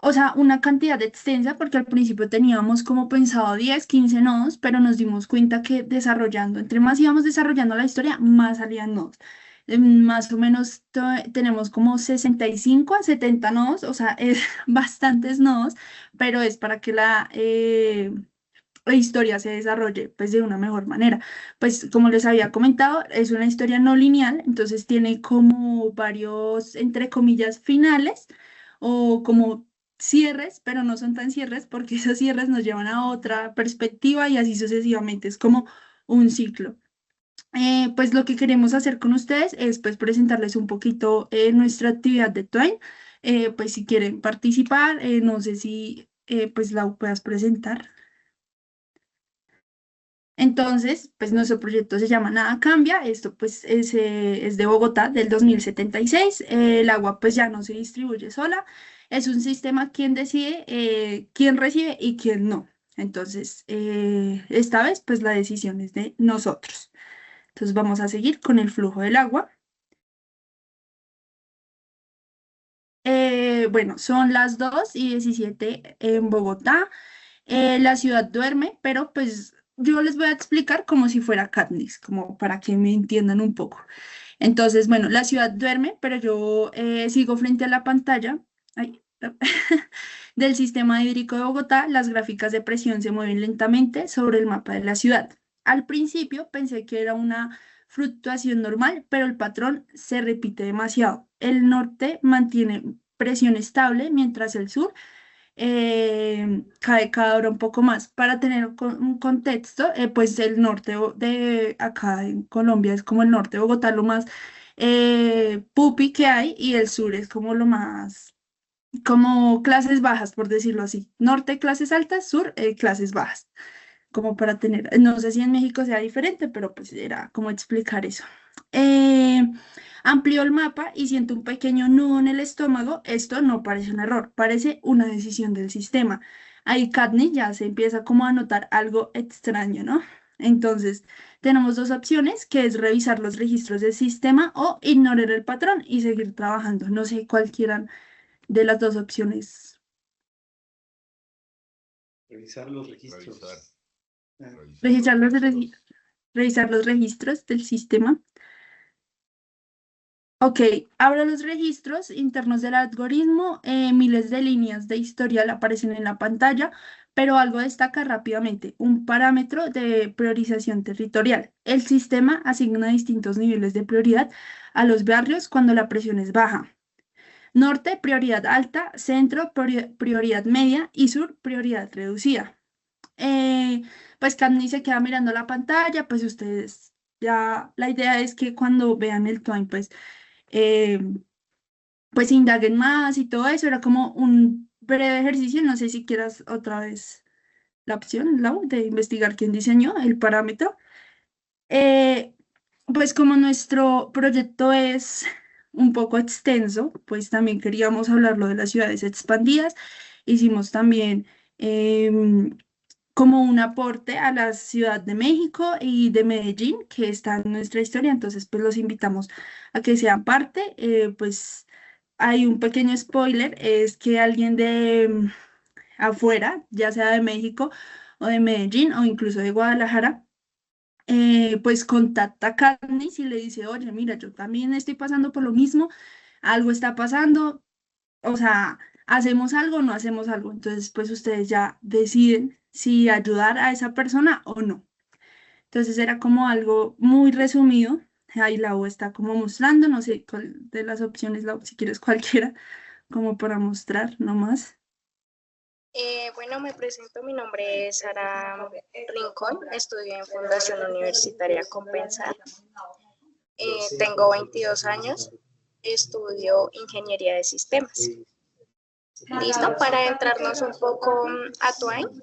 o sea, una cantidad extensa, porque al principio teníamos como pensado 10 15 nodos, pero nos dimos cuenta que desarrollando, entre más íbamos desarrollando la historia, más salían nodos. Más o menos tenemos como 65 a 70 nodos, o sea, es bastantes nodos, pero es para que la historia se desarrolle pues de una mejor manera. Pues como les había comentado, es una historia no lineal, entonces tiene como varios, entre comillas, finales o como cierres, pero no son tan cierres porque esos cierres nos llevan a otra perspectiva y así sucesivamente, es como un ciclo. Pues lo que queremos hacer con ustedes es pues presentarles un poquito nuestra actividad de Twine. Pues si quieren participar, no sé si pues la puedas presentar. Entonces, pues nuestro proyecto se llama Nada Cambia. Esto pues es de Bogotá del 2076. El agua pues ya no se distribuye sola. Es un sistema quien decide quién recibe y quién no. Entonces, esta vez pues la decisión es de nosotros. Entonces vamos a seguir con el flujo del agua. Bueno, son las 2:17 en Bogotá. La ciudad duerme, pero pues yo les voy a explicar como si fuera Katniss, como para que me entiendan un poco. Entonces, bueno, la ciudad duerme, pero yo sigo frente a la pantalla ay, del sistema hídrico de Bogotá. Las gráficas de presión se mueven lentamente sobre el mapa de la ciudad. Al principio pensé que era una fluctuación normal, pero el patrón se repite demasiado. El norte mantiene presión estable, mientras el sur cae cada hora un poco más. Para tener un contexto, pues el norte de acá en Colombia es como el norte de Bogotá, lo más pupi que hay, y el sur es como lo más, como clases bajas, por decirlo así. Norte, clases altas, sur, clases bajas. Como para tener, no sé si en México sea diferente, pero pues era como explicar eso. Eh, Amplío el mapa y siento un pequeño nudo en el estómago. Esto no parece un error, parece una decisión del sistema. Ahí Katniss ya se empieza como a notar algo extraño, ¿no? Entonces, tenemos dos opciones, que es revisar los registros del sistema o ignorar el patrón y seguir trabajando. No sé cuál quieran de las dos opciones. Revisar los registros. Revisar los registros del sistema. Ok, abro los registros internos del algoritmo. Miles de líneas de historial aparecen en la pantalla, pero algo destaca rápidamente: un parámetro de priorización territorial. El sistema asigna distintos niveles de prioridad a los barrios cuando la presión es baja. Norte, prioridad alta; centro, prioridad media; y sur, prioridad reducida. Pues Katniss se queda mirando la pantalla, pues ustedes ya, la idea es que cuando vean el Twine, eh, pues indaguen más y todo eso. Era como un breve ejercicio. No sé si quieras otra vez la opción, Lau, de investigar quién diseñó el parámetro. Eh, pues como nuestro proyecto es un poco extenso, pues también queríamos hablarlo de las ciudades expandidas. Hicimos también como un aporte a la Ciudad de México y de Medellín, que está en nuestra historia. Entonces pues los invitamos a que sean parte. Pues hay un pequeño spoiler, es que alguien de afuera, ya sea de México o de Medellín o incluso de Guadalajara, pues contacta a Katniss y le dice: oye, mira, yo también estoy pasando por lo mismo, algo está pasando, o sea, ¿hacemos algo o no hacemos algo? Entonces, pues ustedes ya deciden si ayudar a esa persona o no. Entonces era como algo muy resumido. Ahí la U está como mostrando, no sé cuál de las opciones, Lau, si quieres cualquiera, como para mostrar nomás. Bueno, me presento, mi nombre es Sara Rincón, estudio en Fundación Universitaria Compensar. Tengo 22 años, estudio Ingeniería de Sistemas. ¿Listo? Para adentrarnos un poco a Twine,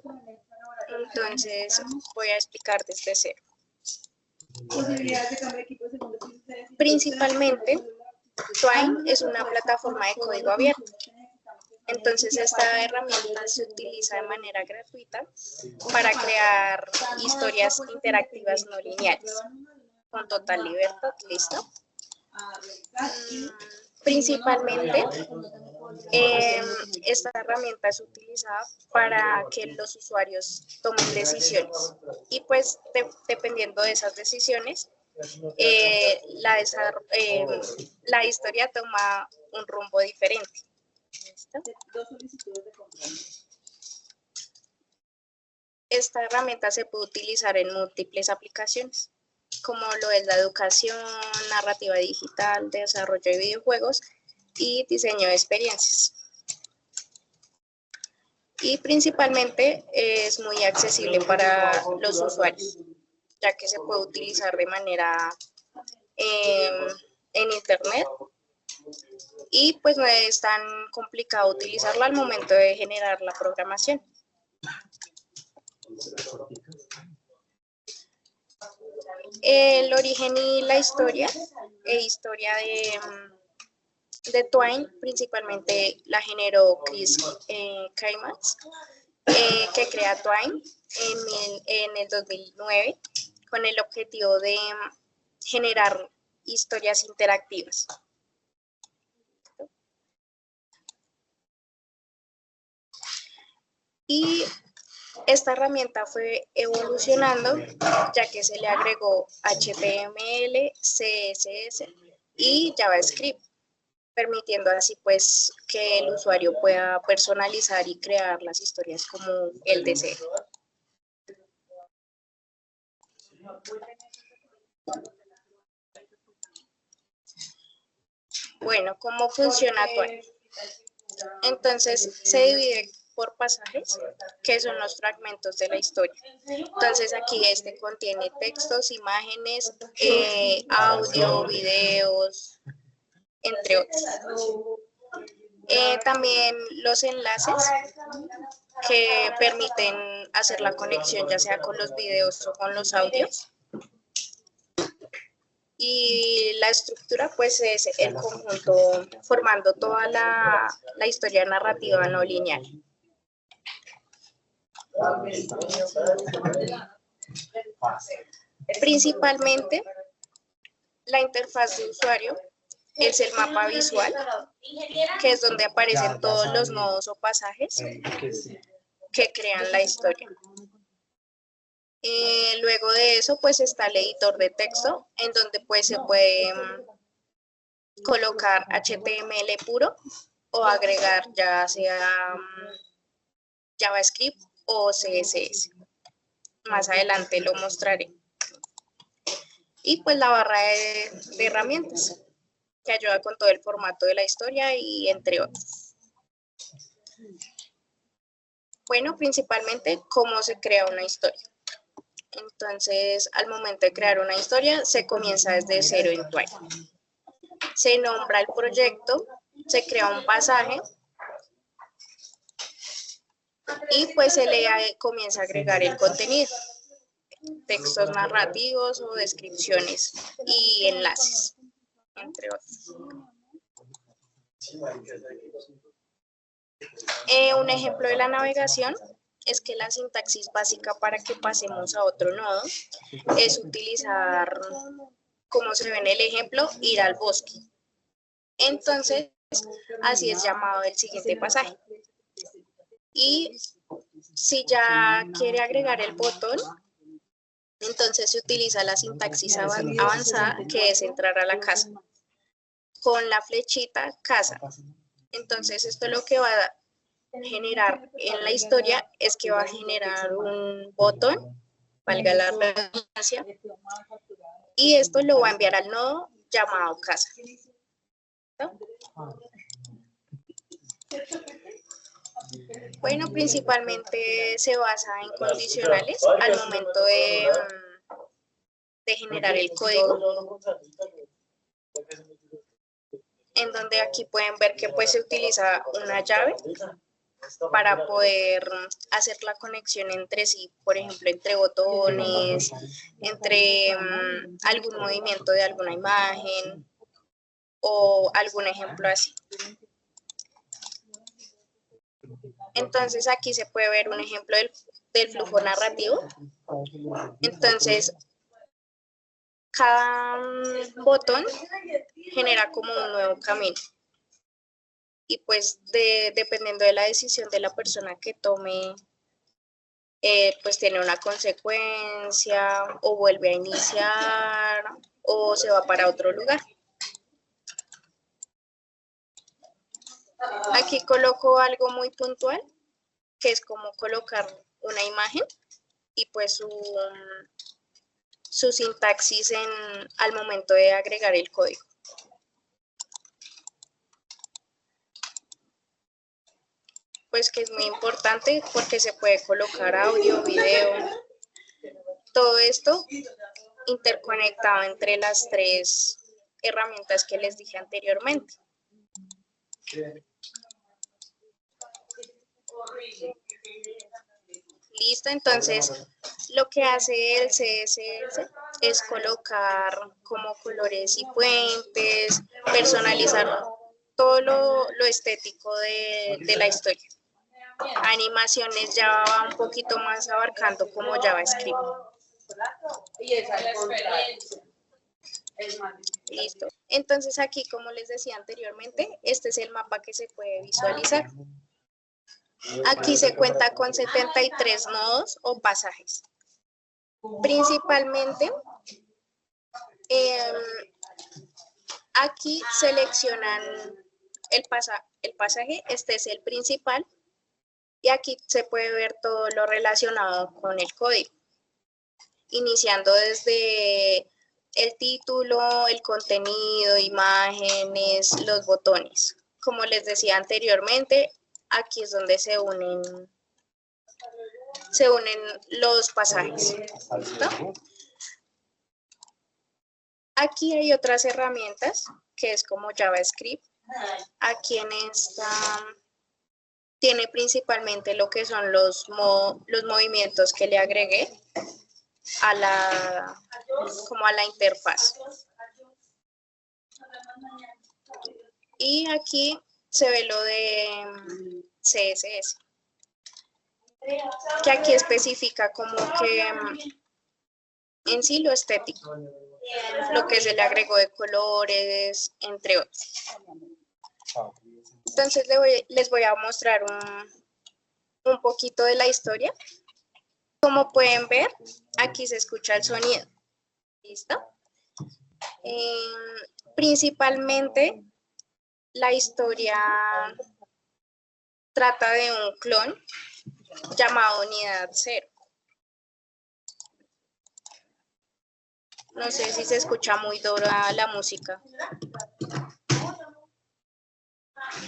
entonces voy a explicar desde cero. Principalmente, Twine es una plataforma de código abierto. Entonces, esta herramienta se utiliza de manera gratuita para crear historias interactivas no lineales, con total libertad. ¿Listo? Principalmente, esta herramienta es utilizada para que los usuarios tomen decisiones. Y pues, dependiendo de esas decisiones, la historia toma un rumbo diferente. ¿Listo? Esta herramienta se puede utilizar en múltiples aplicaciones, como lo es la educación, narrativa digital, desarrollo de videojuegos y diseño de experiencias. Y principalmente es muy accesible para los usuarios, ya que se puede utilizar de manera en internet. Y pues no es tan complicado utilizarla al momento de generar la programación. El origen y la historia de Twine principalmente la generó Chris Kaimatz, que crea Twine en el 2009 con el objetivo de generar historias interactivas. Y esta herramienta fue evolucionando, ya que se le agregó HTML, CSS y JavaScript, permitiendo así pues que el usuario pueda personalizar y crear las historias como él desee. Bueno, ¿cómo funciona Twine? Entonces se divide por pasajes, que son los fragmentos de la historia. Entonces aquí este contiene textos, imágenes, audio, videos, entre otros. También los enlaces que permiten hacer la conexión ya sea con los videos o con los audios. Y la estructura pues es el conjunto formando toda la historia narrativa no lineal. Principalmente, la interfaz de usuario es el mapa visual, que es donde aparecen todos los nodos o pasajes que crean la historia. Luego de eso, pues está el editor de texto, en donde pues se puede colocar HTML puro o agregar ya sea JavaScript o CSS. Más adelante lo mostraré. Y pues la barra de herramientas, que ayuda con todo el formato de la historia y entre otros. Bueno, principalmente cómo se crea una historia. Entonces, al momento de crear una historia, se comienza desde cero en Twine. Se nombra el proyecto, se crea un pasaje y pues se le comienza a agregar el contenido, textos narrativos o descripciones y enlaces, entre otros. Un ejemplo de la navegación es que la sintaxis básica para que pasemos a otro nodo es utilizar, como se ve en el ejemplo, ir al bosque. Entonces, así es llamado el siguiente pasaje. Y si ya quiere agregar el botón, entonces se utiliza la sintaxis avanzada, que es entrar a la casa, con la flechita casa. Entonces, esto lo que va a generar en la historia es que va a generar un botón, valga la redundancia, y esto lo va a enviar al nodo llamado casa. ¿No? Bueno, principalmente se basa en condicionales al momento de generar el código, en donde aquí pueden ver que pues se utiliza una llave para poder hacer la conexión entre sí, por ejemplo, entre botones, entre algún movimiento de alguna imagen o algún ejemplo así. Entonces aquí se puede ver un ejemplo del flujo narrativo. Entonces, cada botón genera como un nuevo camino. Y pues dependiendo de la decisión de la persona que tome, pues tiene una consecuencia o vuelve a iniciar o se va para otro lugar. Aquí coloco algo muy puntual, que es como colocar una imagen y pues su sintaxis al momento de agregar el código. Pues que es muy importante porque se puede colocar audio, video, todo esto interconectado entre las tres herramientas que les dije anteriormente. Listo, entonces lo que hace el CSS es colocar como colores y puentes, personalizar todo lo estético de la historia. Animaciones ya va un poquito más abarcando como JavaScript. Listo. Entonces aquí, como les decía anteriormente, este es el mapa que se puede visualizar. Aquí se cuenta con 73 nodos o pasajes. Principalmente, aquí seleccionan el pasaje, este es el principal, y aquí se puede ver todo lo relacionado con el código, iniciando desde el título, el contenido, imágenes, los botones. Como les decía anteriormente, aquí es donde se unen los pasajes. ¿No? Aquí hay otras herramientas, que es como JavaScript. Aquí en esta tiene principalmente lo que son los movimientos que le agregué a la interfaz. Y aquí se ve lo de CSS, que aquí especifica como que en sí lo estético, lo que se le agregó de colores, entre otros. Entonces les voy a mostrar un poquito de la historia. Como pueden ver, aquí se escucha el sonido. ¿Listo? Principalmente, la historia trata de un clon llamado Unidad Cero. No sé si se escucha muy dura la música.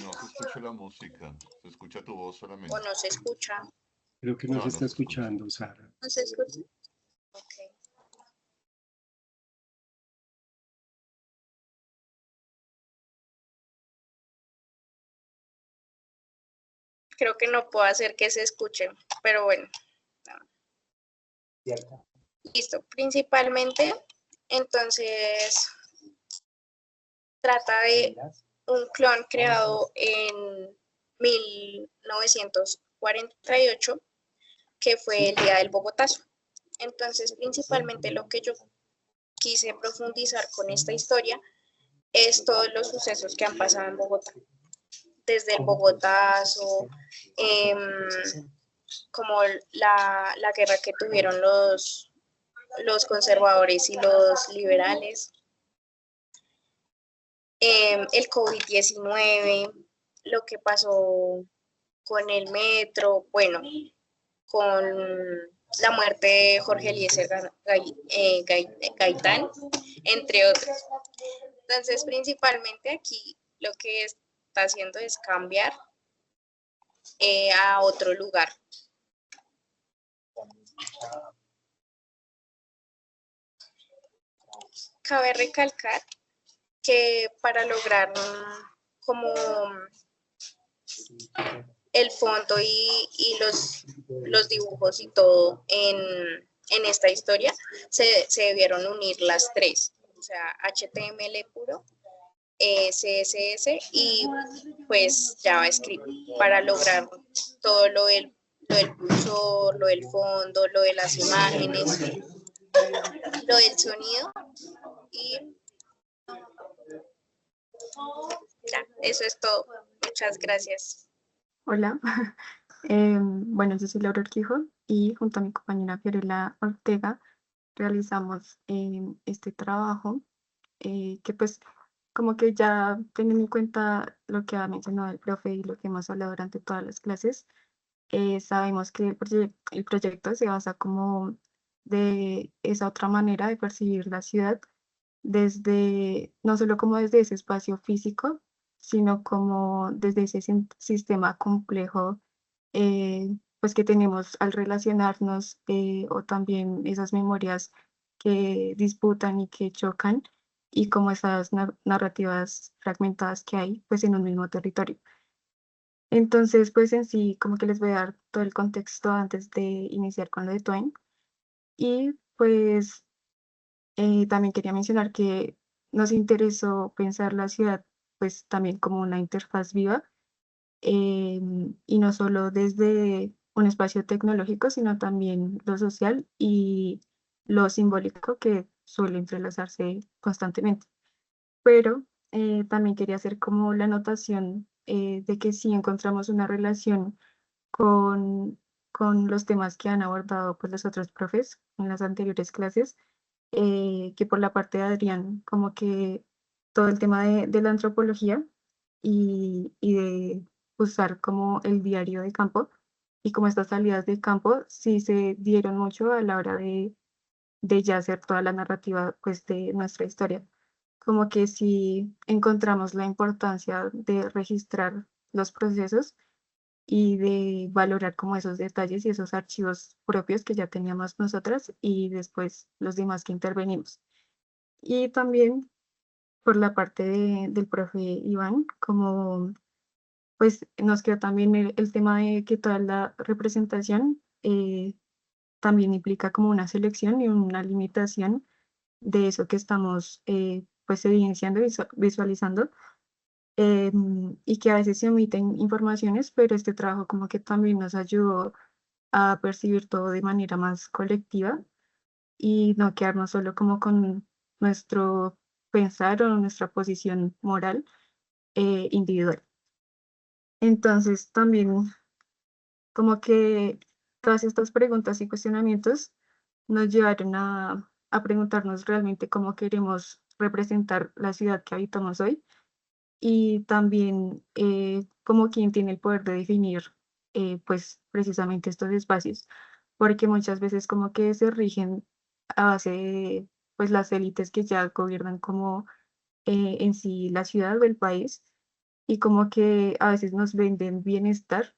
No se escucha la música, se escucha tu voz solamente. ¿O no se escucha? Creo que no, No, se no está se escucha. escuchando, Sara. ¿No se escucha? Ok. Creo que no puedo hacer que se escuche, pero bueno. No. Listo. Principalmente, entonces, trata de un clon creado en 1948, que fue el día del Bogotazo. Entonces, principalmente lo que yo quise profundizar con esta historia es todos los sucesos que han pasado en Bogotá. Desde el Bogotazo, como la guerra que tuvieron los conservadores y los liberales, el COVID-19, lo que pasó con el metro, bueno, con la muerte de Jorge Eliezer Gaitán, entre otros. Entonces, principalmente aquí lo que está haciendo es cambiar a otro lugar. Cabe recalcar que para lograr como el fondo y los dibujos y todo en esta historia, se debieron unir las tres, o sea, HTML puro, CSS y pues JavaScript para lograr todo lo del cursor, lo del fondo, lo de las imágenes, lo del sonido y ya, eso es todo. Muchas gracias. Hola, bueno, yo soy Laura Urquijo y junto a mi compañera Fiorella Ortega realizamos este trabajo que pues como que ya teniendo en cuenta lo que ha mencionado el profe y lo que hemos hablado durante todas las clases, sabemos que el proyecto se basa como de esa otra manera de percibir la ciudad desde, no solo como desde ese espacio físico, sino como desde ese sistema complejo pues que tenemos al relacionarnos o también esas memorias que disputan y que chocan y como esas narrativas fragmentadas que hay pues en un mismo territorio. Entonces pues en sí como que les voy a dar todo el contexto antes de iniciar con lo de Twain y pues también quería mencionar que nos interesó pensar la ciudad pues también como una interfaz viva y no solo desde un espacio tecnológico, sino también lo social y lo simbólico que suele entrelazarse constantemente. Pero también quería hacer como la anotación de que si encontramos una relación con, con los temas que han abordado pues, los otros profes en las anteriores clases, que por la parte de Adrián, como que todo el tema de la antropología y de usar como el diario de campo y como estas salidas de campo sí se dieron mucho a la hora de ya hacer toda la narrativa pues de nuestra historia. Como que si encontramos la importancia de registrar los procesos y de valorar como esos detalles y esos archivos propios que ya teníamos nosotras y después los demás que intervenimos. Y también por la parte del profe Iván, como pues nos quedó también el tema de que toda la representación también implica como una selección y una limitación de eso que estamos pues evidenciando y visualizando y que a veces se omiten informaciones, pero este trabajo como que también nos ayudó a percibir todo de manera más colectiva y no quedarnos solo como con nuestro pensar o nuestra posición moral individual. Entonces también como que todas estas preguntas y cuestionamientos nos llevaron a preguntarnos realmente cómo queremos representar la ciudad que habitamos hoy y también como quién tiene el poder de definir pues precisamente estos espacios, porque muchas veces como que se rigen a base de pues las élites que ya gobiernan como en sí la ciudad o el país y como que a veces nos venden bienestar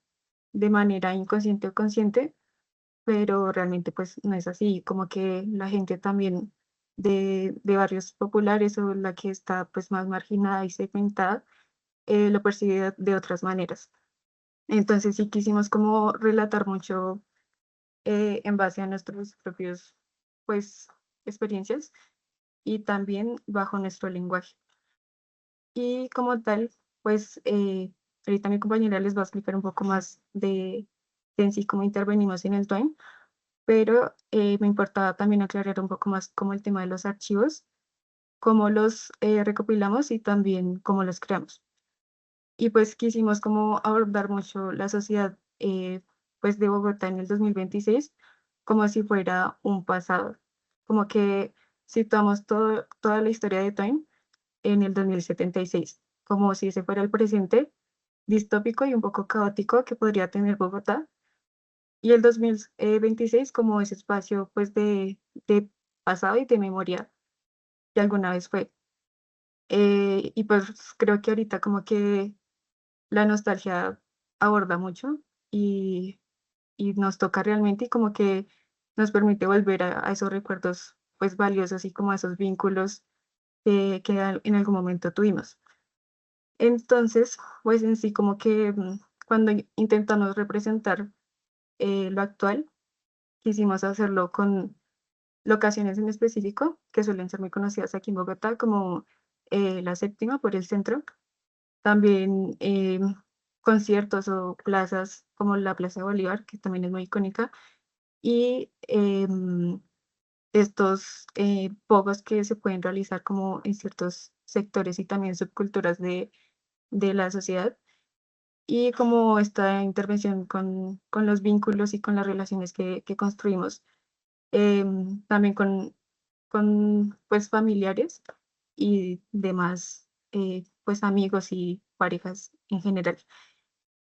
de manera inconsciente o consciente, pero realmente pues no es así, como que la gente también de barrios populares o la que está pues más marginada y segmentada, lo percibe de otras maneras. Entonces sí quisimos como relatar mucho en base a nuestros propios pues experiencias y también bajo nuestro lenguaje. Y como tal, pues ahorita mi compañera les va a explicar un poco más de en sí cómo intervenimos en el DOIN, pero me importaba también aclarar un poco más como el tema de los archivos, cómo los recopilamos y también cómo los creamos. Y pues quisimos como abordar mucho la sociedad pues de Bogotá en el 2026 como si fuera un pasado, como que situamos toda la historia de Time en el 2076, como si ese fuera el presente distópico y un poco caótico que podría tener Bogotá, y el 2026 como ese espacio pues de pasado y de memoria que alguna vez fue. Y pues creo que ahorita como que la nostalgia aborda mucho y, y nos toca realmente y como que nos permite volver a esos recuerdos pues valiosos y como a esos vínculos en algún momento tuvimos. Entonces, pues en sí como que cuando intentamos representar lo actual, quisimos hacerlo con locaciones en específico que suelen ser muy conocidas aquí en Bogotá, como la Séptima por el centro. También conciertos o plazas como la Plaza de Bolívar, que también es muy icónica, y estos pogos que se pueden realizar como en ciertos sectores y también subculturas de la sociedad. Y como esta intervención con los vínculos y con las relaciones que construimos, también con pues familiares y demás pues amigos y parejas en general.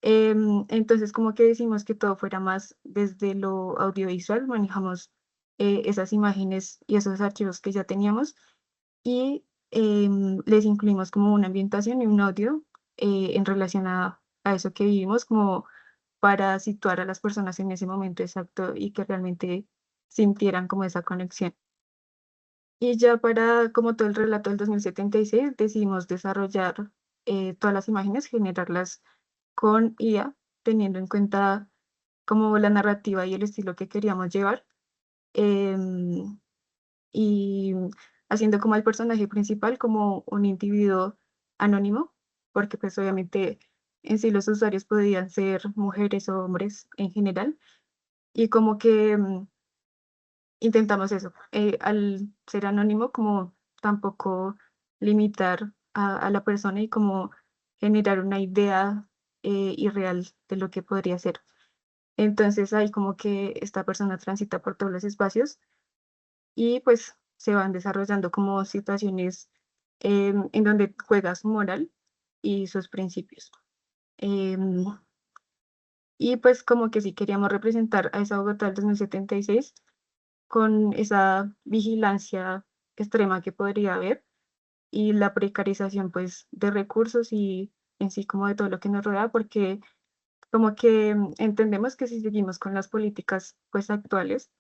Entonces como que decimos que todo fuera más desde lo audiovisual, manejamos esas imágenes y esos archivos que ya teníamos y les incluimos como una ambientación y un audio en relación a eso que vivimos, como para situar a las personas en ese momento exacto y que realmente sintieran como esa conexión. Y ya para como todo el relato del 2076 decidimos desarrollar todas las imágenes, generarlas con IA, teniendo en cuenta como la narrativa y el estilo que queríamos llevar. em, y haciendo como el personaje principal como un individuo anónimo, porque pues obviamente en sí los usuarios podían ser mujeres o hombres en general, y como que intentamos eso, al ser anónimo, como tampoco limitar a la persona y como generar una idea irreal de lo que podría ser. Entonces hay como que esta persona transita por todos los espacios y pues se van desarrollando como situaciones en donde juega su moral y sus principios. Em, y pues como que sí queríamos representar a esa Bogotá del 2076 con esa vigilancia extrema que podría haber y la precarización pues de recursos y en sí como de todo lo que nos rodea, porque como que entendemos que si seguimos con las políticas pues actuales,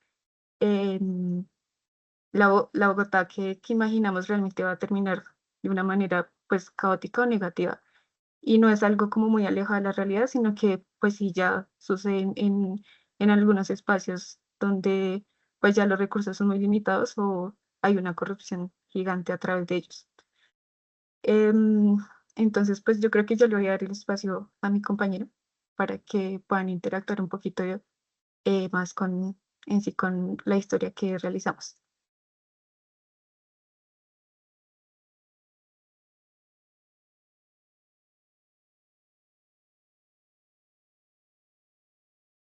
em, la Bogotá que imaginamos realmente va a terminar de una manera pues caótica o negativa. Y no es algo como muy alejado de la realidad, sino que pues sí ya sucede en algunos espacios donde pues ya los recursos son muy limitados o hay una corrupción gigante a través de ellos. Em, entonces pues yo creo que yo le voy a dar el espacio a mi compañero para que puedan interactuar un poquito más en sí con la historia que realizamos.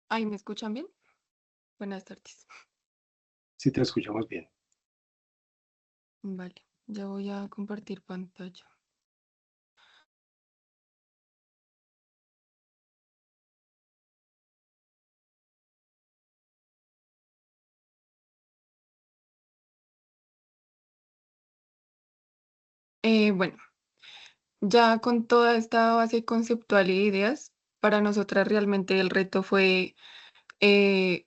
¿Ahí me escuchan bien? Buenas tardes. Sí, te escuchamos bien. Vale, ya voy a compartir pantalla. Bueno, ya con toda esta base conceptual y ideas, para nosotras realmente el reto fue eh,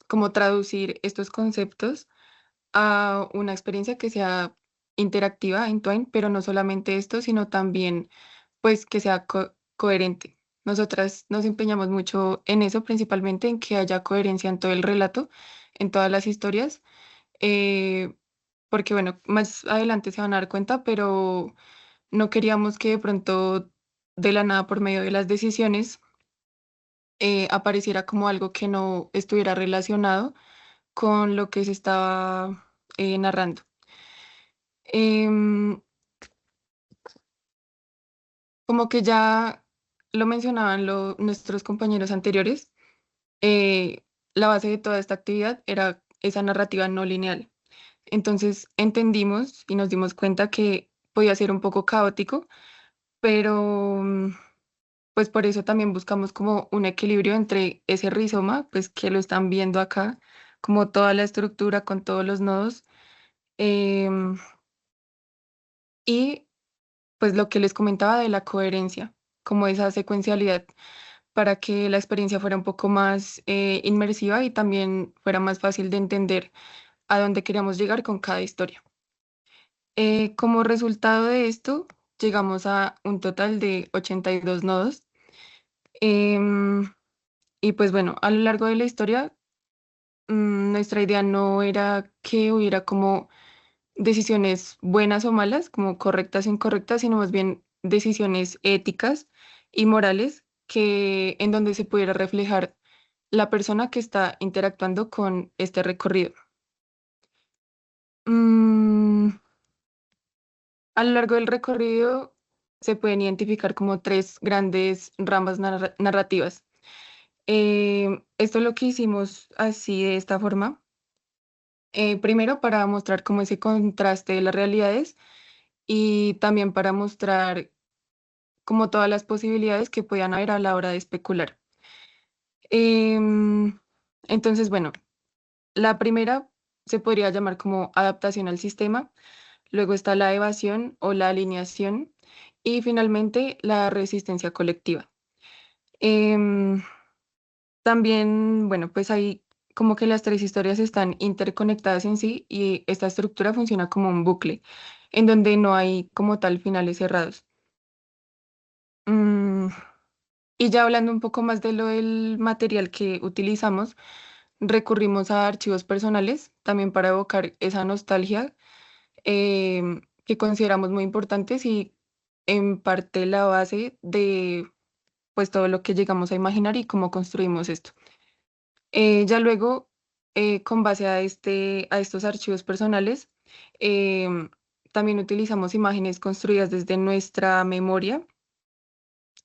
como traducir estos conceptos a una experiencia que sea interactiva en Twine, pero no solamente esto, sino también pues que sea coherente. Nosotras nos empeñamos mucho en eso, principalmente en que haya coherencia en todo el relato, en todas las historias, eh, porque bueno, más adelante se van a dar cuenta, pero no queríamos que de pronto de la nada por medio de las decisiones apareciera como algo que no estuviera relacionado con lo que se estaba narrando. Em, Como que ya lo mencionaban nuestros compañeros anteriores, eh, la base de toda esta actividad era esa narrativa no lineal. Entonces entendimos y nos dimos cuenta que podía ser un poco caótico, pero pues por eso también buscamos como un equilibrio entre ese rizoma, pues que lo están viendo acá, como toda la estructura con todos los nodos, em, y pues lo que les comentaba de la coherencia, como esa secuencialidad para que la experiencia fuera un poco más inmersiva y también fuera más fácil de entender a dónde queríamos llegar con cada historia. Como resultado de esto, llegamos a un total de 82 nodos. em, y pues bueno, a lo largo de la historia, nuestra idea no era que hubiera como decisiones buenas o malas, como correctas o incorrectas, sino más bien decisiones éticas y morales que en donde se pudiera reflejar la persona que está interactuando con este recorrido. Mm, a lo largo del recorrido se pueden identificar como tres grandes ramas narrativas. Esto es lo que hicimos así de esta forma. Primero para mostrar como ese contraste de las realidades y también para mostrar como todas las posibilidades que podían haber a la hora de especular. Em, entonces, bueno, la primera se podría llamar como adaptación al sistema, luego está la evasión o la alineación y finalmente la resistencia colectiva. Em, También, bueno, pues ahí como que las tres historias están interconectadas en sí y esta estructura funciona como un bucle en donde no hay como tal finales cerrados. Mm, y ya hablando un poco más de lo del material que utilizamos, recurrimos a archivos personales también para evocar esa nostalgia que consideramos muy importantes y en parte la base de pues todo lo que llegamos a imaginar y cómo construimos esto. Ya luego, con base a a estos archivos personales, em, también utilizamos imágenes construidas desde nuestra memoria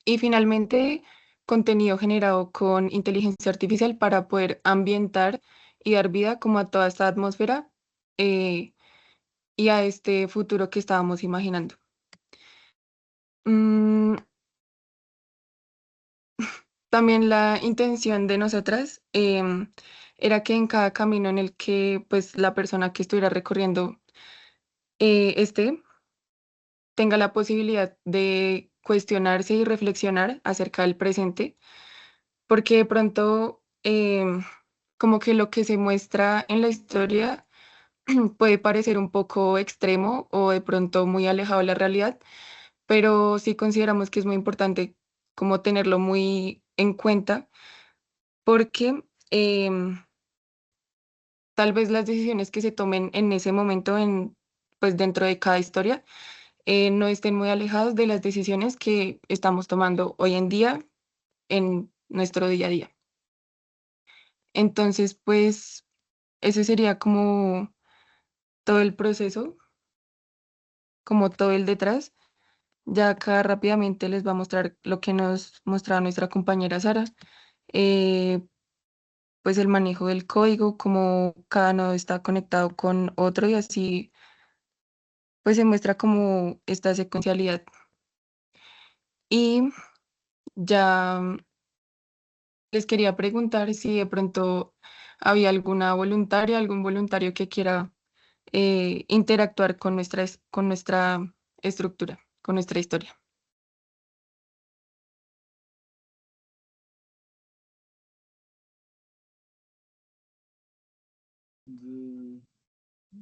y finalmente contenido generado con inteligencia artificial para poder ambientar y dar vida como a toda esta atmósfera eh, y a este futuro que estábamos imaginando. Mm, También la intención de nosotras era que en cada camino en el que pues la persona que estuviera recorriendo esté tenga la posibilidad de cuestionarse y reflexionar acerca del presente, porque de pronto como que lo que se muestra en la historia puede parecer un poco extremo o de pronto muy alejado de la realidad, pero sí consideramos que es muy importante como tenerlo muy en cuenta porque tal vez las decisiones que se tomen en ese momento pues dentro de cada historia no estén muy alejadas de las decisiones que estamos tomando hoy en día en nuestro día a día. Entonces, pues, ese sería como todo el proceso, como todo el detrás. Ya acá rápidamente les va a mostrar lo que nos mostraba nuestra compañera Sara. eh, pues el manejo del código, cómo cada nodo está conectado con otro y así pues se muestra como esta secuencialidad. Y ya les quería preguntar si de pronto había alguna voluntaria, algún voluntario que quiera interactuar con con nuestra estructura, con nuestra historia.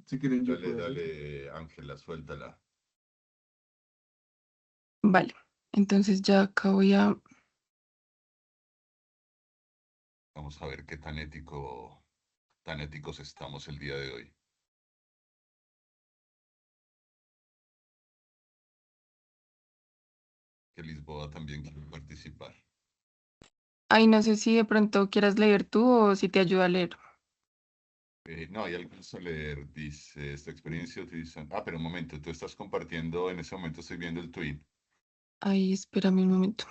Si quieren, dale, dale, Ángela, suéltala. Vale, entonces ya acá voy a... Vamos a ver qué tan éticos estamos el día de hoy. Que Lisboa también quiere participar. Ay, no sé si de pronto quieras leer tú o si te ayuda a leer. No, hay alcanzo a leer, dice, esta experiencia utiliza... Ah, pero un momento, tú estás compartiendo, en ese momento estoy viendo el tweet. Ay, espérame un momento.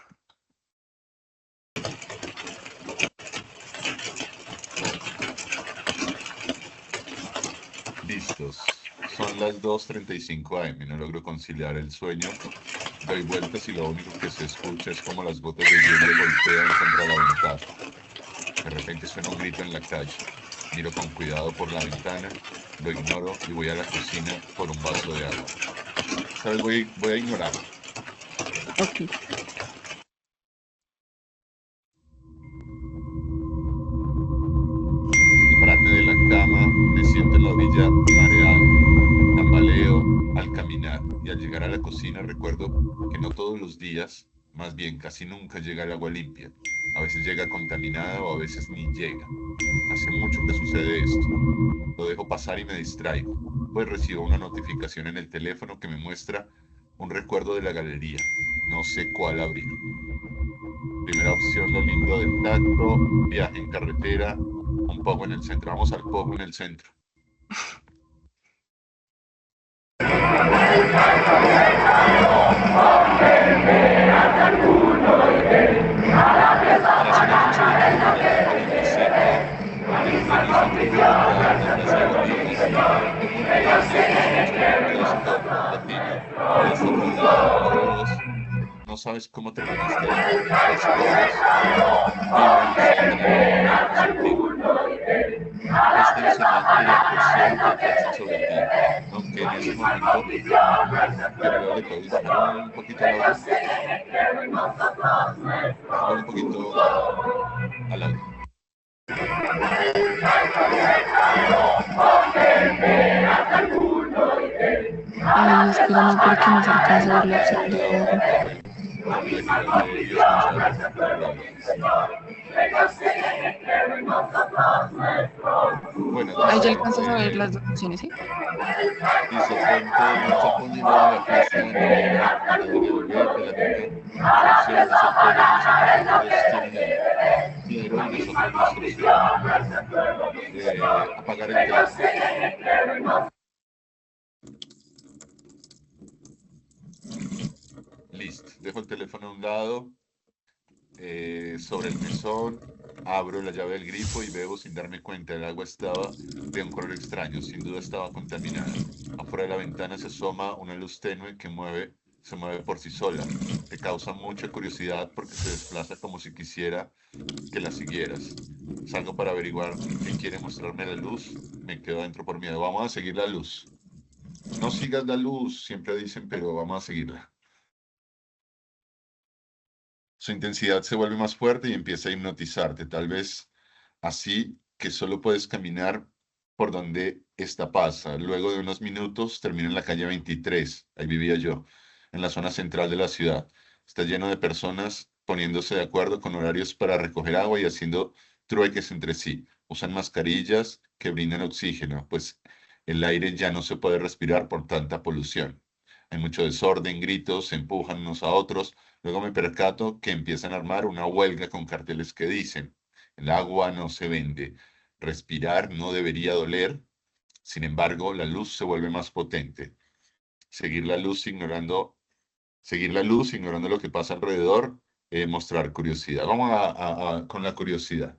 Listos. Son las 2:35 AM, no logro conciliar el sueño. Doy vueltas y lo único que se escucha es como las gotas de lluvia golpean contra la ventana. De repente suena un grito en la calle. Miro con cuidado por la ventana, lo ignoro y voy a la cocina por un vaso de agua. ¿Sabes? Voy a ignorar. Ok. Pararme de la cama, me siento en la orilla mareado, tambaleo al caminar y al llegar a la cocina recuerdo que no todos los días, más bien casi nunca llega el agua limpia. A veces llega contaminada o a veces ni llega. Hace mucho que sucede esto. Lo dejo pasar y me distraigo, pues recibo una notificación en el teléfono que me muestra un recuerdo de la galería. No sé cuál abrir. Primera opción, lo lindo del tacto, viaje en carretera, un poco en el centro. Vamos al poco en el centro. No sabes cómo terminaste ahí. Los coros vibran y sienten es tensionante la presión que ejercen sobre ti. Aunque en ese momento, pero le puedes bajar un poquito al audio. Un poquito al audio. Ay, espérame porque no se alcanza a ver la opción de... Bueno, Ahí ya alcanzas a ver las dos opciones, ¿sí? dice pronto no se pone la fiesta de manera para devolver de la opción de ser claro y nosotros apagar el teléfono. Listo, dejo el teléfono a un lado, sobre el mesón, abro la llave del grifo y bebo sin darme cuenta. El agua estaba de un color extraño, sin duda estaba contaminada. Afuera de la ventana se asoma una luz tenue que se mueve por sí sola. Te causa mucha curiosidad porque se desplaza como si quisiera que la siguieras. Salgo para averiguar qué quiere mostrarme la luz. Me quedo adentro por miedo. Vamos a seguir la luz. No sigas la luz, siempre dicen, pero vamos a seguirla. Su intensidad se vuelve más fuerte y empieza a hipnotizarte, tal vez así que solo puedes caminar por donde esta pasa. Luego de unos minutos termina en la calle 23, ahí vivía yo, en la zona central de la ciudad. Está lleno de personas poniéndose de acuerdo con horarios para recoger agua y haciendo trueques entre sí. Usan mascarillas que brindan oxígeno, pues el aire ya no se puede respirar por tanta polución. Hay mucho desorden, gritos, se empujan unos a otros. Luego me percato que empiezan a armar una huelga con carteles que dicen: El agua no se vende. Respirar no debería doler. Sin embargo, la luz se vuelve más potente. Seguir la luz ignorando lo que pasa alrededor, mostrar curiosidad. Vamos con la curiosidad.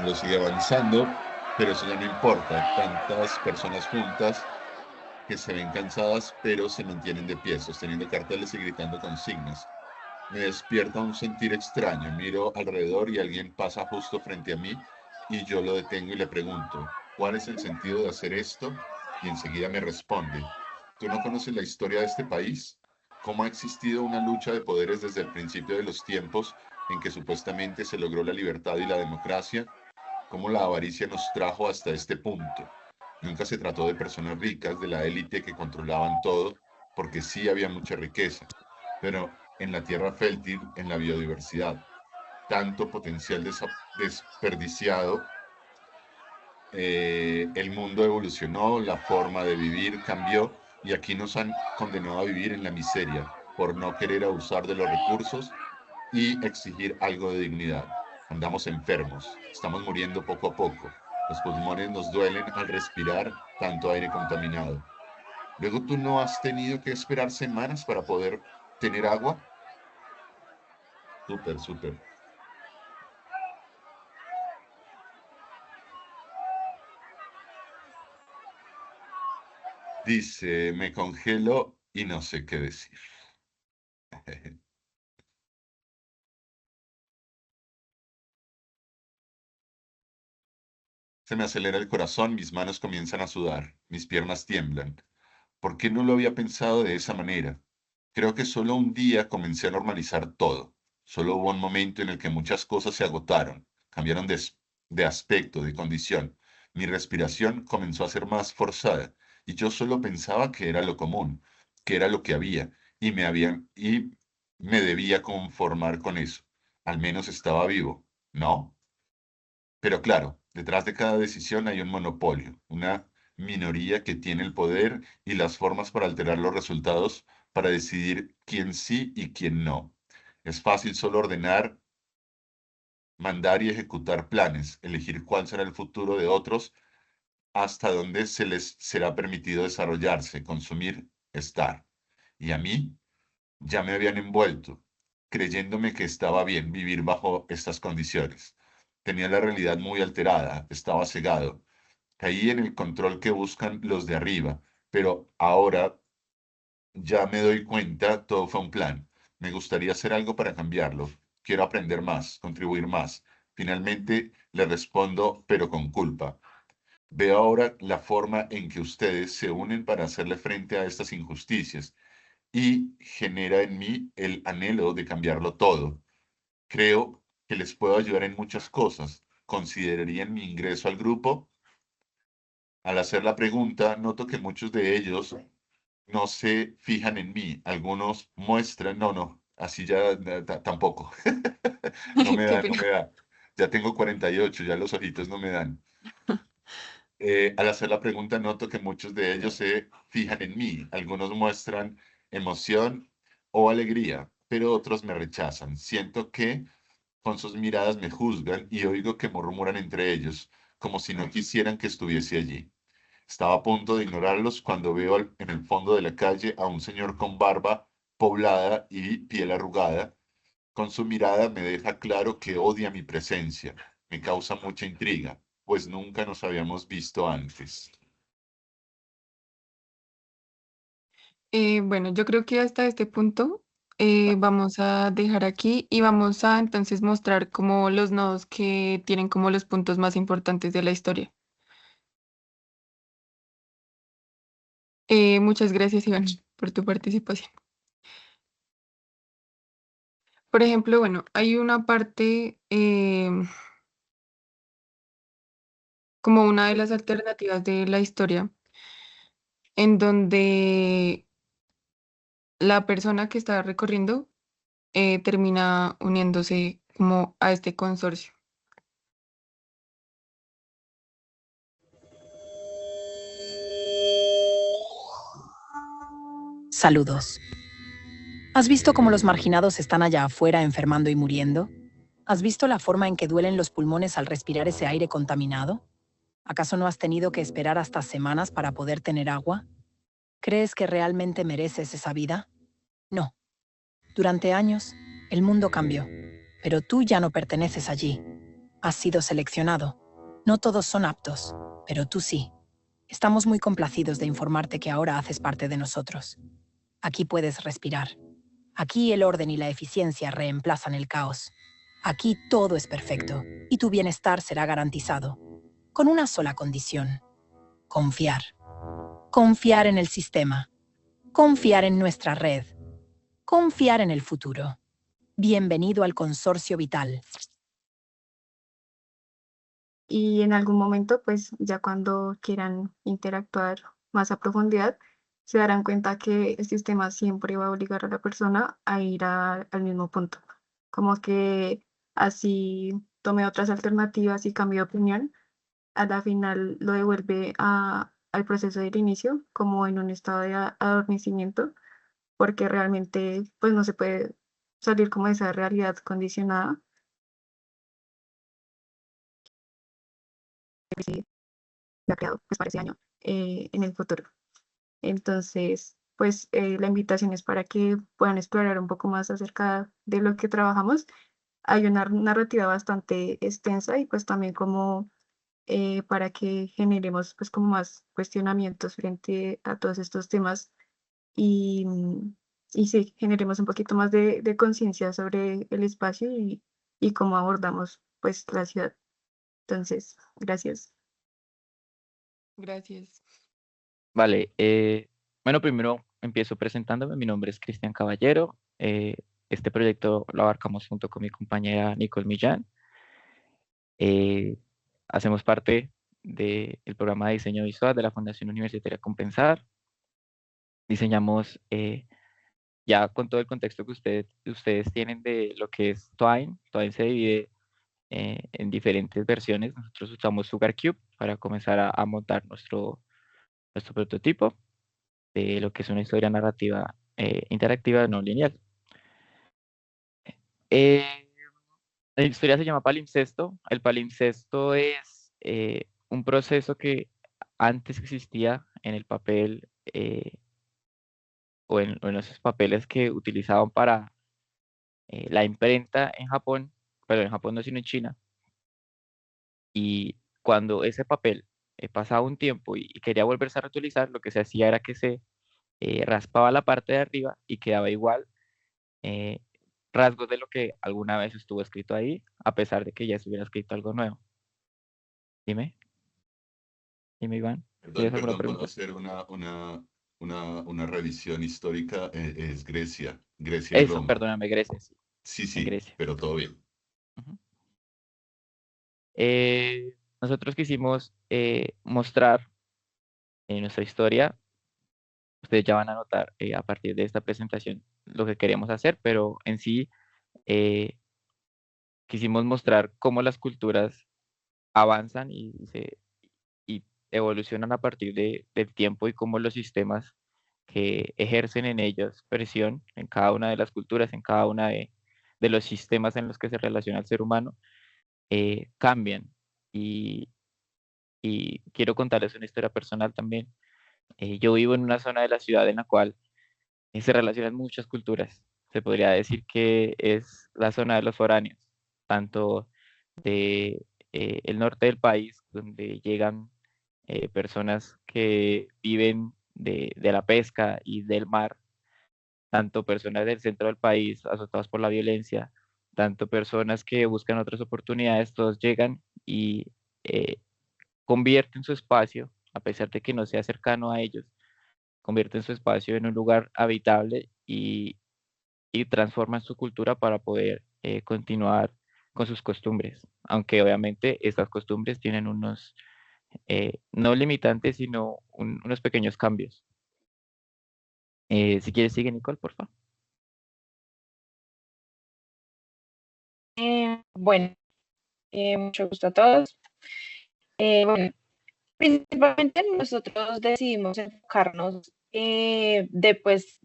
Lo sigue avanzando, pero eso ya no importa. Tantas personas juntas que se ven cansadas, pero se mantienen de pie, sosteniendo carteles y gritando consignas. Me despierta un sentir extraño. Miro alrededor y alguien pasa justo frente a mí y yo lo detengo y le pregunto, ¿cuál es el sentido de hacer esto? Y enseguida me responde, ¿tú no conoces la historia de este país? ¿Cómo ha existido una lucha de poderes desde el principio de los tiempos en que supuestamente se logró la libertad y la democracia? ¿Cómo la avaricia nos trajo hasta este punto? Nunca se trató de personas ricas, de la élite que controlaban todo, porque sí había mucha riqueza, pero en la tierra fértil, en la biodiversidad, tanto potencial desperdiciado, el mundo evolucionó, la forma de vivir cambió y aquí nos han condenado a vivir en la miseria por no querer abusar de los recursos y exigir algo de dignidad. Andamos enfermos, estamos muriendo poco a poco. Los pulmones nos duelen al respirar tanto aire contaminado. Luego tú no has tenido que esperar semanas para poder tener agua. Súper, súper. Dice, me congelo y no sé qué decir. Se me acelera el corazón, mis manos comienzan a sudar, mis piernas tiemblan. ¿Por qué no lo había pensado de esa manera? Creo que solo un día comencé a normalizar todo. Solo hubo un momento en el que muchas cosas se agotaron, cambiaron de aspecto, de condición. Mi respiración comenzó a ser más forzada y yo solo pensaba que era lo común, que era lo que había y me debía conformar con eso. Al menos estaba vivo, ¿no? Pero claro, detrás de cada decisión hay un monopolio, una minoría que tiene el poder y las formas para alterar los resultados, para decidir quién sí y quién no. Es fácil solo ordenar, mandar y ejecutar planes, elegir cuál será el futuro de otros, hasta dónde se les será permitido desarrollarse, consumir, estar. Y a mí ya me habían envuelto, creyéndome que estaba bien vivir bajo estas condiciones. Tenía la realidad muy alterada, estaba cegado. Caí en el control que buscan los de arriba, pero ahora ya me doy cuenta, todo fue un plan. Me gustaría hacer algo para cambiarlo. Quiero aprender más, contribuir más. Finalmente le respondo, pero con culpa. Veo ahora la forma en que ustedes se unen para hacerle frente a estas injusticias y genera en mí el anhelo de cambiarlo todo. Creo que les puedo ayudar en muchas cosas. ¿Considerarían mi ingreso al grupo? Al hacer la pregunta, noto que muchos de ellos no se fijan en mí. Algunos muestran, no, así ya tampoco. No me Qué da, no pena. me da. Ya tengo 48, ya los ojitos no me dan. Al hacer la pregunta, noto que muchos de ellos se fijan en mí. Algunos muestran emoción o alegría, pero otros me rechazan. Siento que con sus miradas me juzgan y oigo que murmuran entre ellos, como si no quisieran que estuviese allí. Estaba a punto de ignorarlos cuando veo en el fondo de la calle a un señor con barba poblada y piel arrugada. Con su mirada me deja claro que odia mi presencia. Me causa mucha intriga, pues nunca nos habíamos visto antes. Bueno, yo creo que hasta este punto vamos a dejar aquí y vamos a entonces mostrar como los nodos que tienen como los puntos más importantes de la historia. Muchas gracias, Iván, por tu participación. Por ejemplo, bueno, hay una parte como una de las alternativas de la historia en donde la persona que está recorriendo termina uniéndose como a este consorcio. Saludos. ¿Has visto cómo los marginados están allá afuera enfermando y muriendo? ¿Has visto la forma en que duelen los pulmones al respirar ese aire contaminado? ¿Acaso no has tenido que esperar hasta semanas para poder tener agua? ¿Crees que realmente mereces esa vida? No. Durante años, el mundo cambió, pero tú ya no perteneces allí. Has sido seleccionado. No todos son aptos, pero tú sí. Estamos muy complacidos de informarte que ahora haces parte de nosotros. Aquí puedes respirar. Aquí el orden y la eficiencia reemplazan el caos. Aquí todo es perfecto y tu bienestar será garantizado. Con una sola condición: confiar. Confiar en el sistema. Confiar en nuestra red. Confiar en el futuro. Bienvenido al Consorcio Vital. Y en algún momento, pues ya cuando quieran interactuar más a profundidad, se darán cuenta que el sistema siempre va a obligar a la persona a ir al mismo punto. Como que así tome otras alternativas y cambie de opinión, a la final lo devuelve al proceso del inicio, como en un estado de adormecimiento, porque realmente pues no se puede salir como de esa realidad condicionada que se ha creado pues, para ese año en el futuro. Entonces, pues la invitación es para que puedan explorar un poco más acerca de lo que trabajamos. Hay una narrativa bastante extensa y pues también como para que generemos pues como más cuestionamientos frente a todos estos temas y, y sí, generemos un poquito más de conciencia sobre el espacio y cómo abordamos pues la ciudad. Entonces, gracias. Gracias. Vale, bueno, primero empiezo presentándome. Mi nombre es Cristian Caballero. Este proyecto lo abarcamos junto con mi compañera Nicole Millán. Hacemos parte del programa de diseño visual de la Fundación Universitaria Compensar. Diseñamos ya con todo el contexto que ustedes tienen de lo que es Twine. Twine se divide en diferentes versiones. Nosotros usamos SugarCube para comenzar a montar nuestro prototipo de lo que es una historia narrativa interactiva no lineal. La historia se llama palimpsesto. El palimpsesto es un proceso que antes existía en el papel o en esos papeles que utilizaban para la imprenta en Japón, pero en Japón no, sino en China. Y cuando ese papel pasaba un tiempo y quería volverse a reutilizar, lo que se hacía era que se raspaba la parte de arriba y quedaba igual rasgos de lo que alguna vez estuvo escrito ahí, a pesar de que ya se hubiera escrito algo nuevo. Dime. Dime, Iván. ¿Tienes alguna Perdón, pregunta? puedo hacer una revisión histórica. Es Grecia, Grecia y Eso, Roma. perdóname, Grecia. Sí, Sí, en sí, Grecia. pero todo bien. Ujú. Nosotros quisimos mostrar en nuestra historia, ustedes ya van a notar a partir de esta presentación lo que queremos hacer, pero en sí quisimos mostrar cómo las culturas avanzan y evolucionan a partir del tiempo y cómo los sistemas que ejercen en ellos presión en cada una de las culturas, en cada una de los sistemas en los que se relaciona el ser humano, cambian. Y quiero contarles una historia personal también. Yo vivo en una zona de la ciudad en la cual se relacionan muchas culturas. Se podría decir que es la zona de los foráneos, tanto de el norte del país, donde llegan personas que viven de la pesca y del mar, tanto personas del centro del país azotadas por la violencia, tanto personas que buscan otras oportunidades, todos llegan y eh, convierten su espacio, a pesar de que no sea cercano a ellos, convierten su espacio en un lugar habitable y transforman su cultura para poder continuar con sus costumbres, aunque obviamente estas costumbres tienen unos, no limitantes, sino unos pequeños cambios. Si quieres, sigue Nicole, por favor. Bueno, mucho gusto a todos. Bueno, principalmente nosotros decidimos enfocarnos de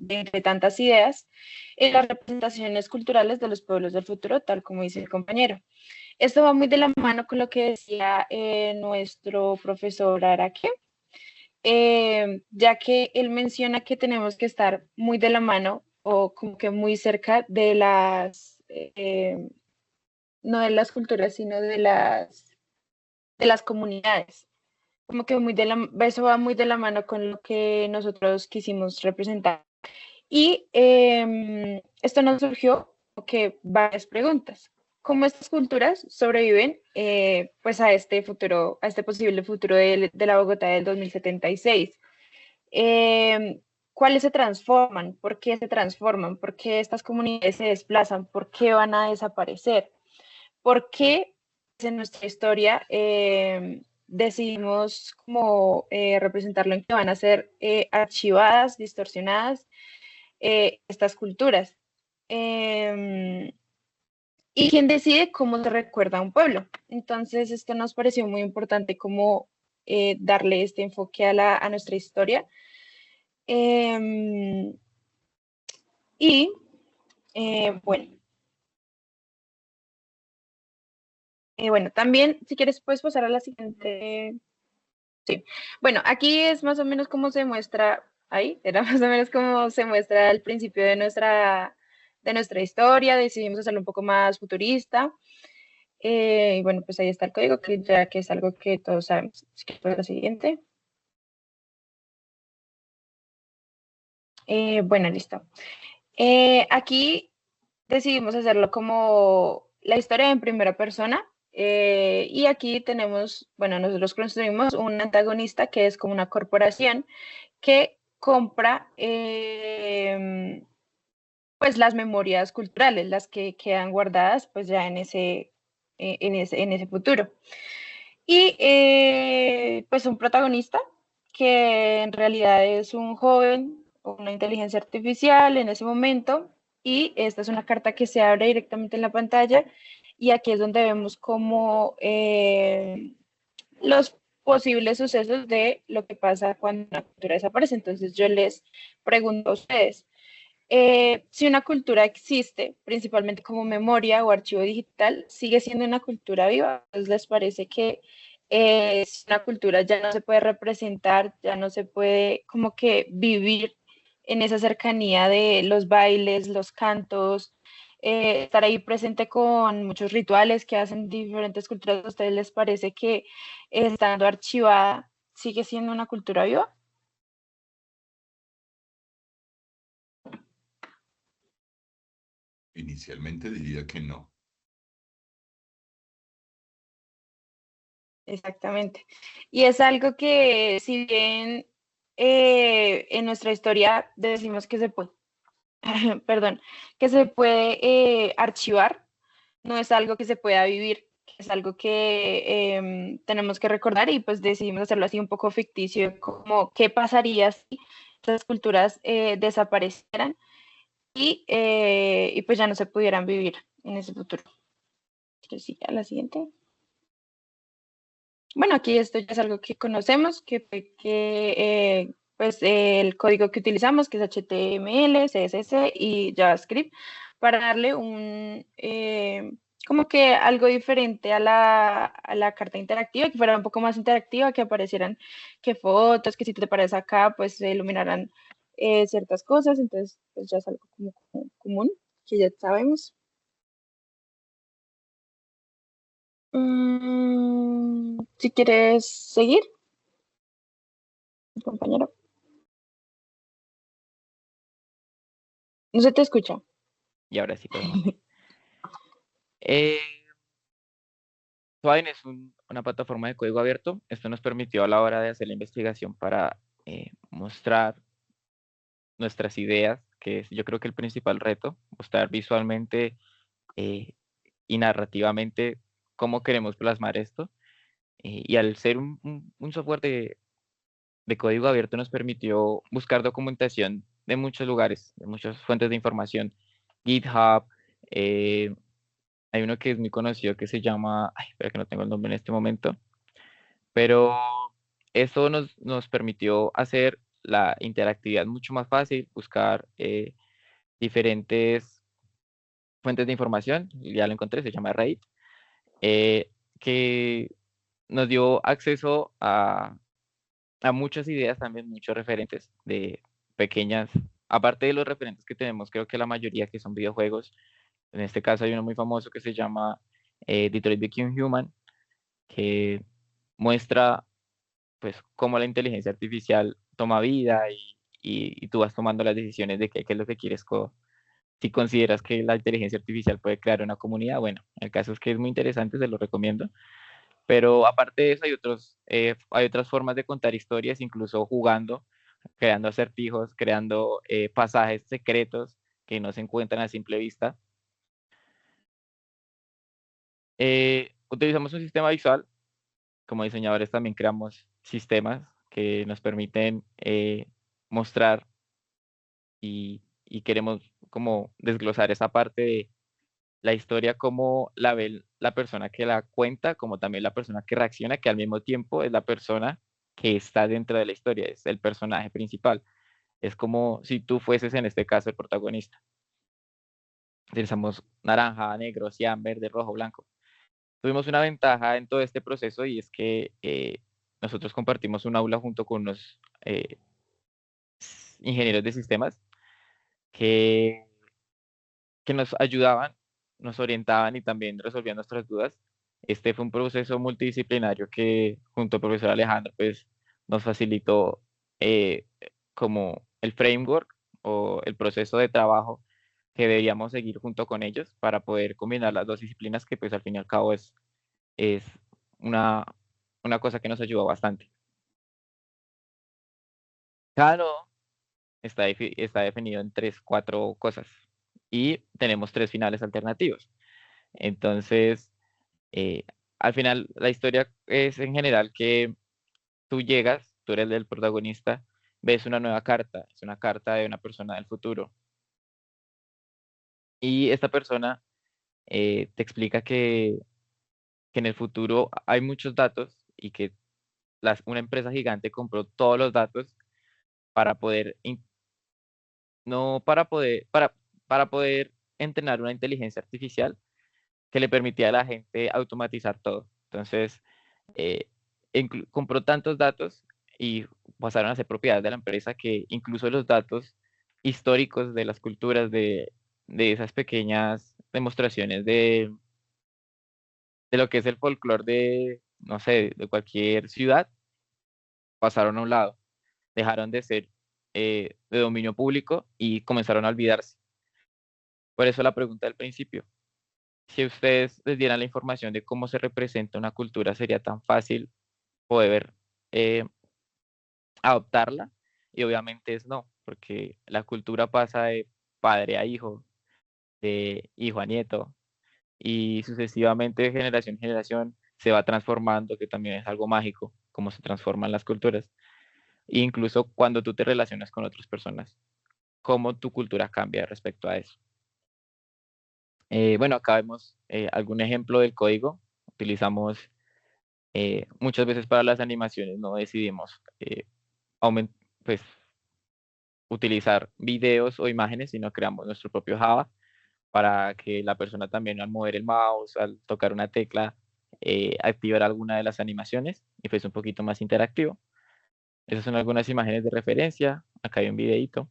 entre tantas ideas en las representaciones culturales de los pueblos del futuro, tal como dice el compañero. Esto va muy de la mano con lo que decía nuestro profesor Araque, ya que él menciona que tenemos que estar muy de la mano o como que muy cerca de no de las culturas, sino de las comunidades. Como que eso va muy de la mano con lo que nosotros quisimos representar. Y esto nos surgió que varias preguntas. ¿Cómo estas culturas sobreviven pues a este futuro, a este posible futuro de la Bogotá del 2076? ¿Cuáles se transforman? ¿Por qué se transforman? ¿Por qué estas comunidades se desplazan? ¿Por qué van a desaparecer? ¿Por qué en nuestra historia decidimos como representarlo en que van a ser archivadas, distorsionadas estas culturas? ¿Y quién decide cómo se recuerda a un pueblo? Entonces, esto nos pareció muy importante como darle este enfoque a nuestra historia. Bueno. Bueno, también, si quieres, puedes pasar a la siguiente. Sí. Bueno, aquí es más o menos como se muestra, ahí, era más o menos como se muestra al principio de nuestra historia. Decidimos hacerlo un poco más futurista. Y bueno, pues ahí está el código, que ya que es algo que todos sabemos. Así que por la siguiente. Bueno, listo. Aquí decidimos hacerlo como la historia en primera persona. Y aquí tenemos, bueno, nosotros construimos un antagonista que es como una corporación que compra pues las memorias culturales, las que quedan guardadas pues ya en ese futuro. Y pues un protagonista que en realidad es un joven, una inteligencia artificial en ese momento, y esta es una carta que se abre directamente en la pantalla, y aquí es donde vemos como los posibles sucesos de lo que pasa cuando una cultura desaparece. Entonces yo les pregunto a ustedes, si una cultura existe, principalmente como memoria o archivo digital, ¿sigue siendo una cultura viva? Entonces, ¿les parece que si una cultura ya no se puede representar, ya no se puede como que vivir en esa cercanía de los bailes, los cantos, estar ahí presente con muchos rituales que hacen diferentes culturas? ¿A ustedes les parece que estando archivada sigue siendo una cultura viva? Inicialmente diría que no. Exactamente. Y es algo que, si bien en nuestra historia decimos que se puede, perdón, que se puede archivar, no es algo que se pueda vivir, es algo que tenemos que recordar, y pues decidimos hacerlo así un poco ficticio, como qué pasaría si estas culturas desaparecieran y pues ya no se pudieran vivir en ese futuro. Entonces, sí, a la siguiente. Bueno, aquí esto ya es algo que conocemos, pues el código que utilizamos, que es HTML, CSS y JavaScript, para darle como que algo diferente a la carta interactiva, que fuera un poco más interactiva, que aparecieran que fotos, que si te parece acá, pues se iluminaran ciertas cosas. Entonces pues ya es algo como común, que ya sabemos. Si quieres seguir, compañero. No se te escucha. Y ahora sí podemos. Swine es una plataforma de código abierto. Esto nos permitió a la hora de hacer la investigación para mostrar nuestras ideas, que es yo creo que el principal reto, mostrar visualmente y narrativamente cómo queremos plasmar esto. Y al ser un software de código abierto nos permitió buscar documentación de muchos lugares, de muchas fuentes de información. GitHub, hay uno que es muy conocido que se llama, ay, espera que no tengo el nombre en este momento, pero eso nos permitió hacer la interactividad mucho más fácil, buscar diferentes fuentes de información, ya lo encontré, se llama Reddit, que nos dio acceso a muchas ideas también, muchos referentes de pequeñas, aparte de los referentes que tenemos, creo que la mayoría que son videojuegos, en este caso hay uno muy famoso que se llama Detroit Become Human, que muestra pues cómo la inteligencia artificial toma vida y tú vas tomando las decisiones de qué es lo que quieres. Si consideras que la inteligencia artificial puede crear una comunidad, bueno, el caso es que es muy interesante, se lo recomiendo. Pero aparte de eso, hay otras formas de contar historias, incluso jugando, creando acertijos, creando pasajes secretos que no se encuentran a simple vista. Utilizamos un sistema visual. Como diseñadores también creamos sistemas que nos permiten mostrar y queremos como desglosar esa parte de la historia, como la ve la persona que la cuenta, como también la persona que reacciona, que al mismo tiempo es la persona que está dentro de la historia, es el personaje principal. Es como si tú fueses en este caso el protagonista. Utilizamos naranja, negro, cian, verde, rojo, blanco. Tuvimos una ventaja en todo este proceso y es que nosotros compartimos un aula junto con unos ingenieros de sistemas que, que nos ayudaban, nos orientaban y también resolvían nuestras dudas. Este fue un proceso multidisciplinario que junto al profesor Alejandro pues, nos facilitó como el framework o el proceso de trabajo que deberíamos seguir junto con ellos para poder combinar las dos disciplinas que pues al fin y al cabo es una, una cosa que nos ayudó bastante. Cada nodo está definido en 3, 4 cosas y tenemos 3 finales alternativos. Entonces, al final, la historia es en general que tú llegas, tú eres el protagonista, ves una nueva carta, es una carta de una persona del futuro. Y esta persona te explica que en el futuro hay muchos datos y que una empresa gigante compró todos los datos para poder, no para poder entrenar una inteligencia artificial que le permitía a la gente automatizar todo. Entonces, eh, compró tantos datos y pasaron a ser propiedad de la empresa que incluso los datos históricos de las culturas, de esas pequeñas demostraciones de lo que es el folclore de, no sé, de cualquier ciudad, pasaron a un lado, dejaron de ser de dominio público y comenzaron a olvidarse. Por eso la pregunta del principio, si ustedes les dieran la información de cómo se representa una cultura, sería tan fácil poder adoptarla, y obviamente es no, porque la cultura pasa de padre a hijo, de hijo a nieto, y sucesivamente de generación en generación se va transformando, que también es algo mágico, cómo se transforman las culturas. E incluso cuando tú te relacionas con otras personas, cómo tu cultura cambia respecto a eso. Bueno, acá vemos algún ejemplo del código. Utilizamos muchas veces para las animaciones, no decidimos pues, utilizar videos o imágenes, sino creamos nuestro propio Java para que la persona también al mover el mouse, al tocar una tecla, activar alguna de las animaciones y pues un poquito más interactivo. Esas son algunas imágenes de referencia. Acá hay un videito.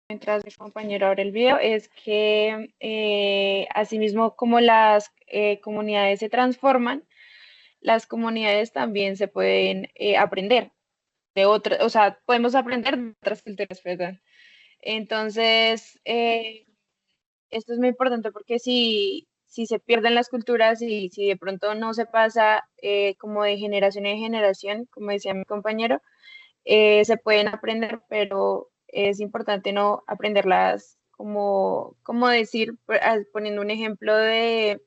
Mientras mi compañero abre el video, es que asimismo como las comunidades se transforman, las comunidades también se pueden aprender de otras, o sea, podemos aprender de otras culturas, perdón. Entonces, esto es muy importante porque si se pierden las culturas y si de pronto no se pasa como de generación en generación, como decía mi compañero, se pueden aprender, pero es importante no aprenderlas como decir, poniendo un ejemplo de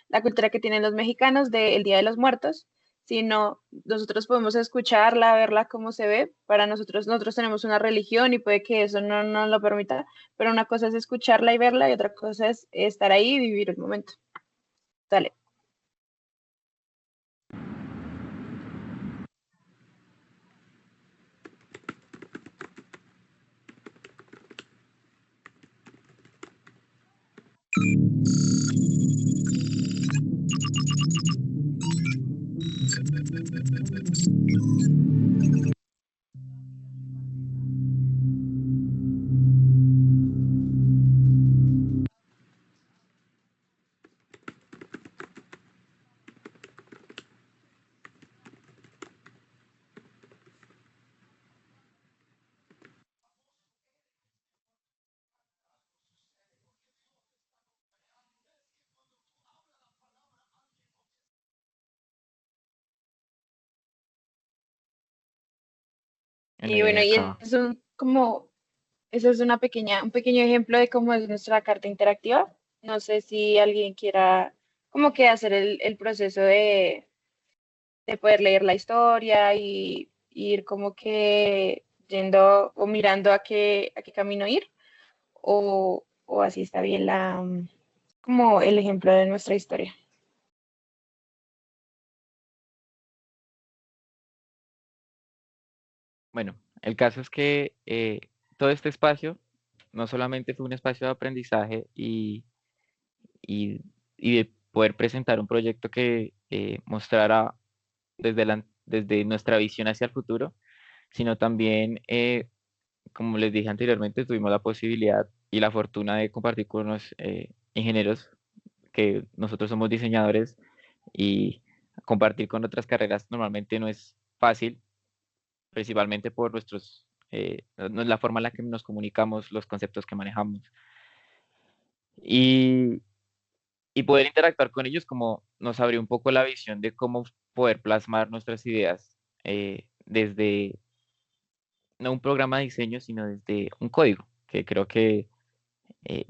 la cultura que tienen los mexicanos del Día de los Muertos, sino nosotros podemos escucharla, verla cómo se ve. Para nosotros tenemos una religión y puede que eso no nos lo permita, pero una cosa es escucharla y verla y otra cosa es estar ahí y vivir el momento. Dale. Bueno, Y y ven bueno, y acá. es eso es un pequeño ejemplo de cómo es nuestra carta interactiva. No sé si alguien quiera como que hacer el proceso de poder leer la historia y ir como que yendo o mirando a qué camino ir, o así está bien como el ejemplo de nuestra historia. Bueno, el caso es que todo este espacio no solamente fue un espacio de aprendizaje y, y de poder presentar un proyecto que mostrara desde nuestra visión hacia el futuro, sino también, como les dije anteriormente, tuvimos la posibilidad y la fortuna de compartir con unos ingenieros que nosotros somos diseñadores y compartir con otras carreras normalmente no es fácil, principalmente por no es la forma en la que nos comunicamos, los conceptos que manejamos. Y, y poder interactuar con ellos como nos abrió un poco la visión de cómo poder plasmar nuestras ideas desde no un programa de diseño, sino desde un código, que creo que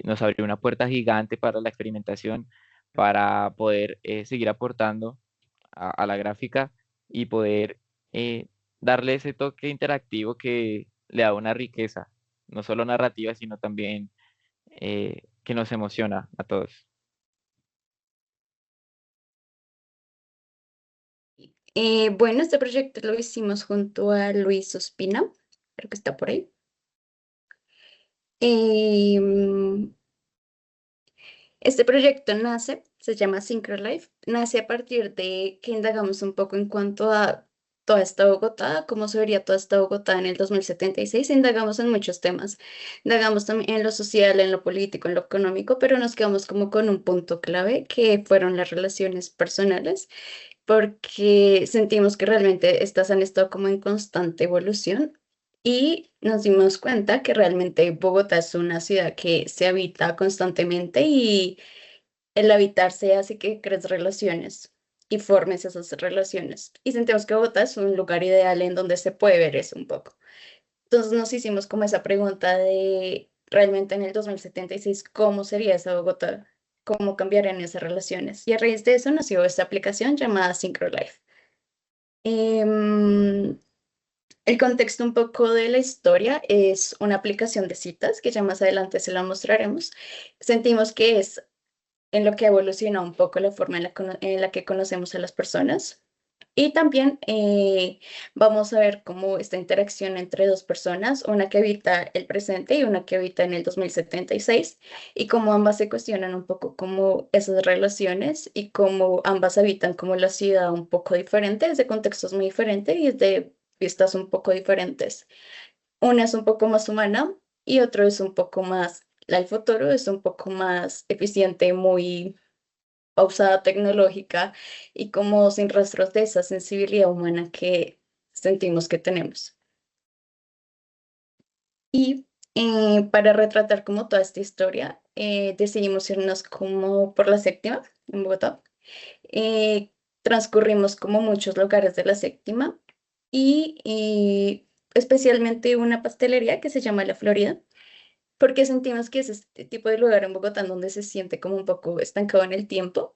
nos abrió una puerta gigante para la experimentación, para poder seguir aportando a la gráfica y poder darle ese toque interactivo que le da una riqueza, no solo narrativa, sino también que nos emociona a todos. Bueno, este proyecto lo hicimos junto a Luis Ospina, creo que está por ahí. Em, este proyecto se llama Synchrolife, nace a partir de que indagamos un poco en cuanto a toda esta Bogotá, cómo se vería toda esta Bogotá en el 2076. Indagamos en muchos temas, indagamos también en lo social, en lo político, en lo económico, pero nos quedamos como con un punto clave que fueron las relaciones personales porque sentimos que realmente estas han estado como en constante evolución y nos dimos cuenta que realmente Bogotá es una ciudad que se habita constantemente y el habitarse hace que crees relaciones y formes esas relaciones. Y sentimos que Bogotá es un lugar ideal en donde se puede ver eso un poco. Entonces nos hicimos como esa pregunta de realmente en el 2076, ¿cómo sería esa Bogotá? ¿Cómo cambiarían esas relaciones? Y a raíz de eso nació esta aplicación llamada Synchrolife. Em, el contexto un poco de la historia es una aplicación de citas que ya más adelante se la mostraremos. Sentimos que es en lo que evoluciona un poco la forma en la que conocemos a las personas. Y también vamos a ver cómo esta interacción entre dos personas, una que habita el presente y una que habita en el 2076, y cómo ambas se cuestionan un poco como esas relaciones y cómo ambas habitan como la ciudad un poco diferente, desde contextos muy diferentes y desde vistas un poco diferentes. Una es un poco más humana y otro es un poco más, la del futuro es un poco más eficiente, muy pausada tecnológica y como sin rastros de esa sensibilidad humana que sentimos que tenemos. Y para retratar como toda esta historia, decidimos irnos como por la séptima en Bogotá. Eh, transcurrimos como muchos lugares de la séptima y especialmente una pastelería que se llama La Florida, porque sentimos que es este tipo de lugar en Bogotá en donde se siente como un poco estancado en el tiempo,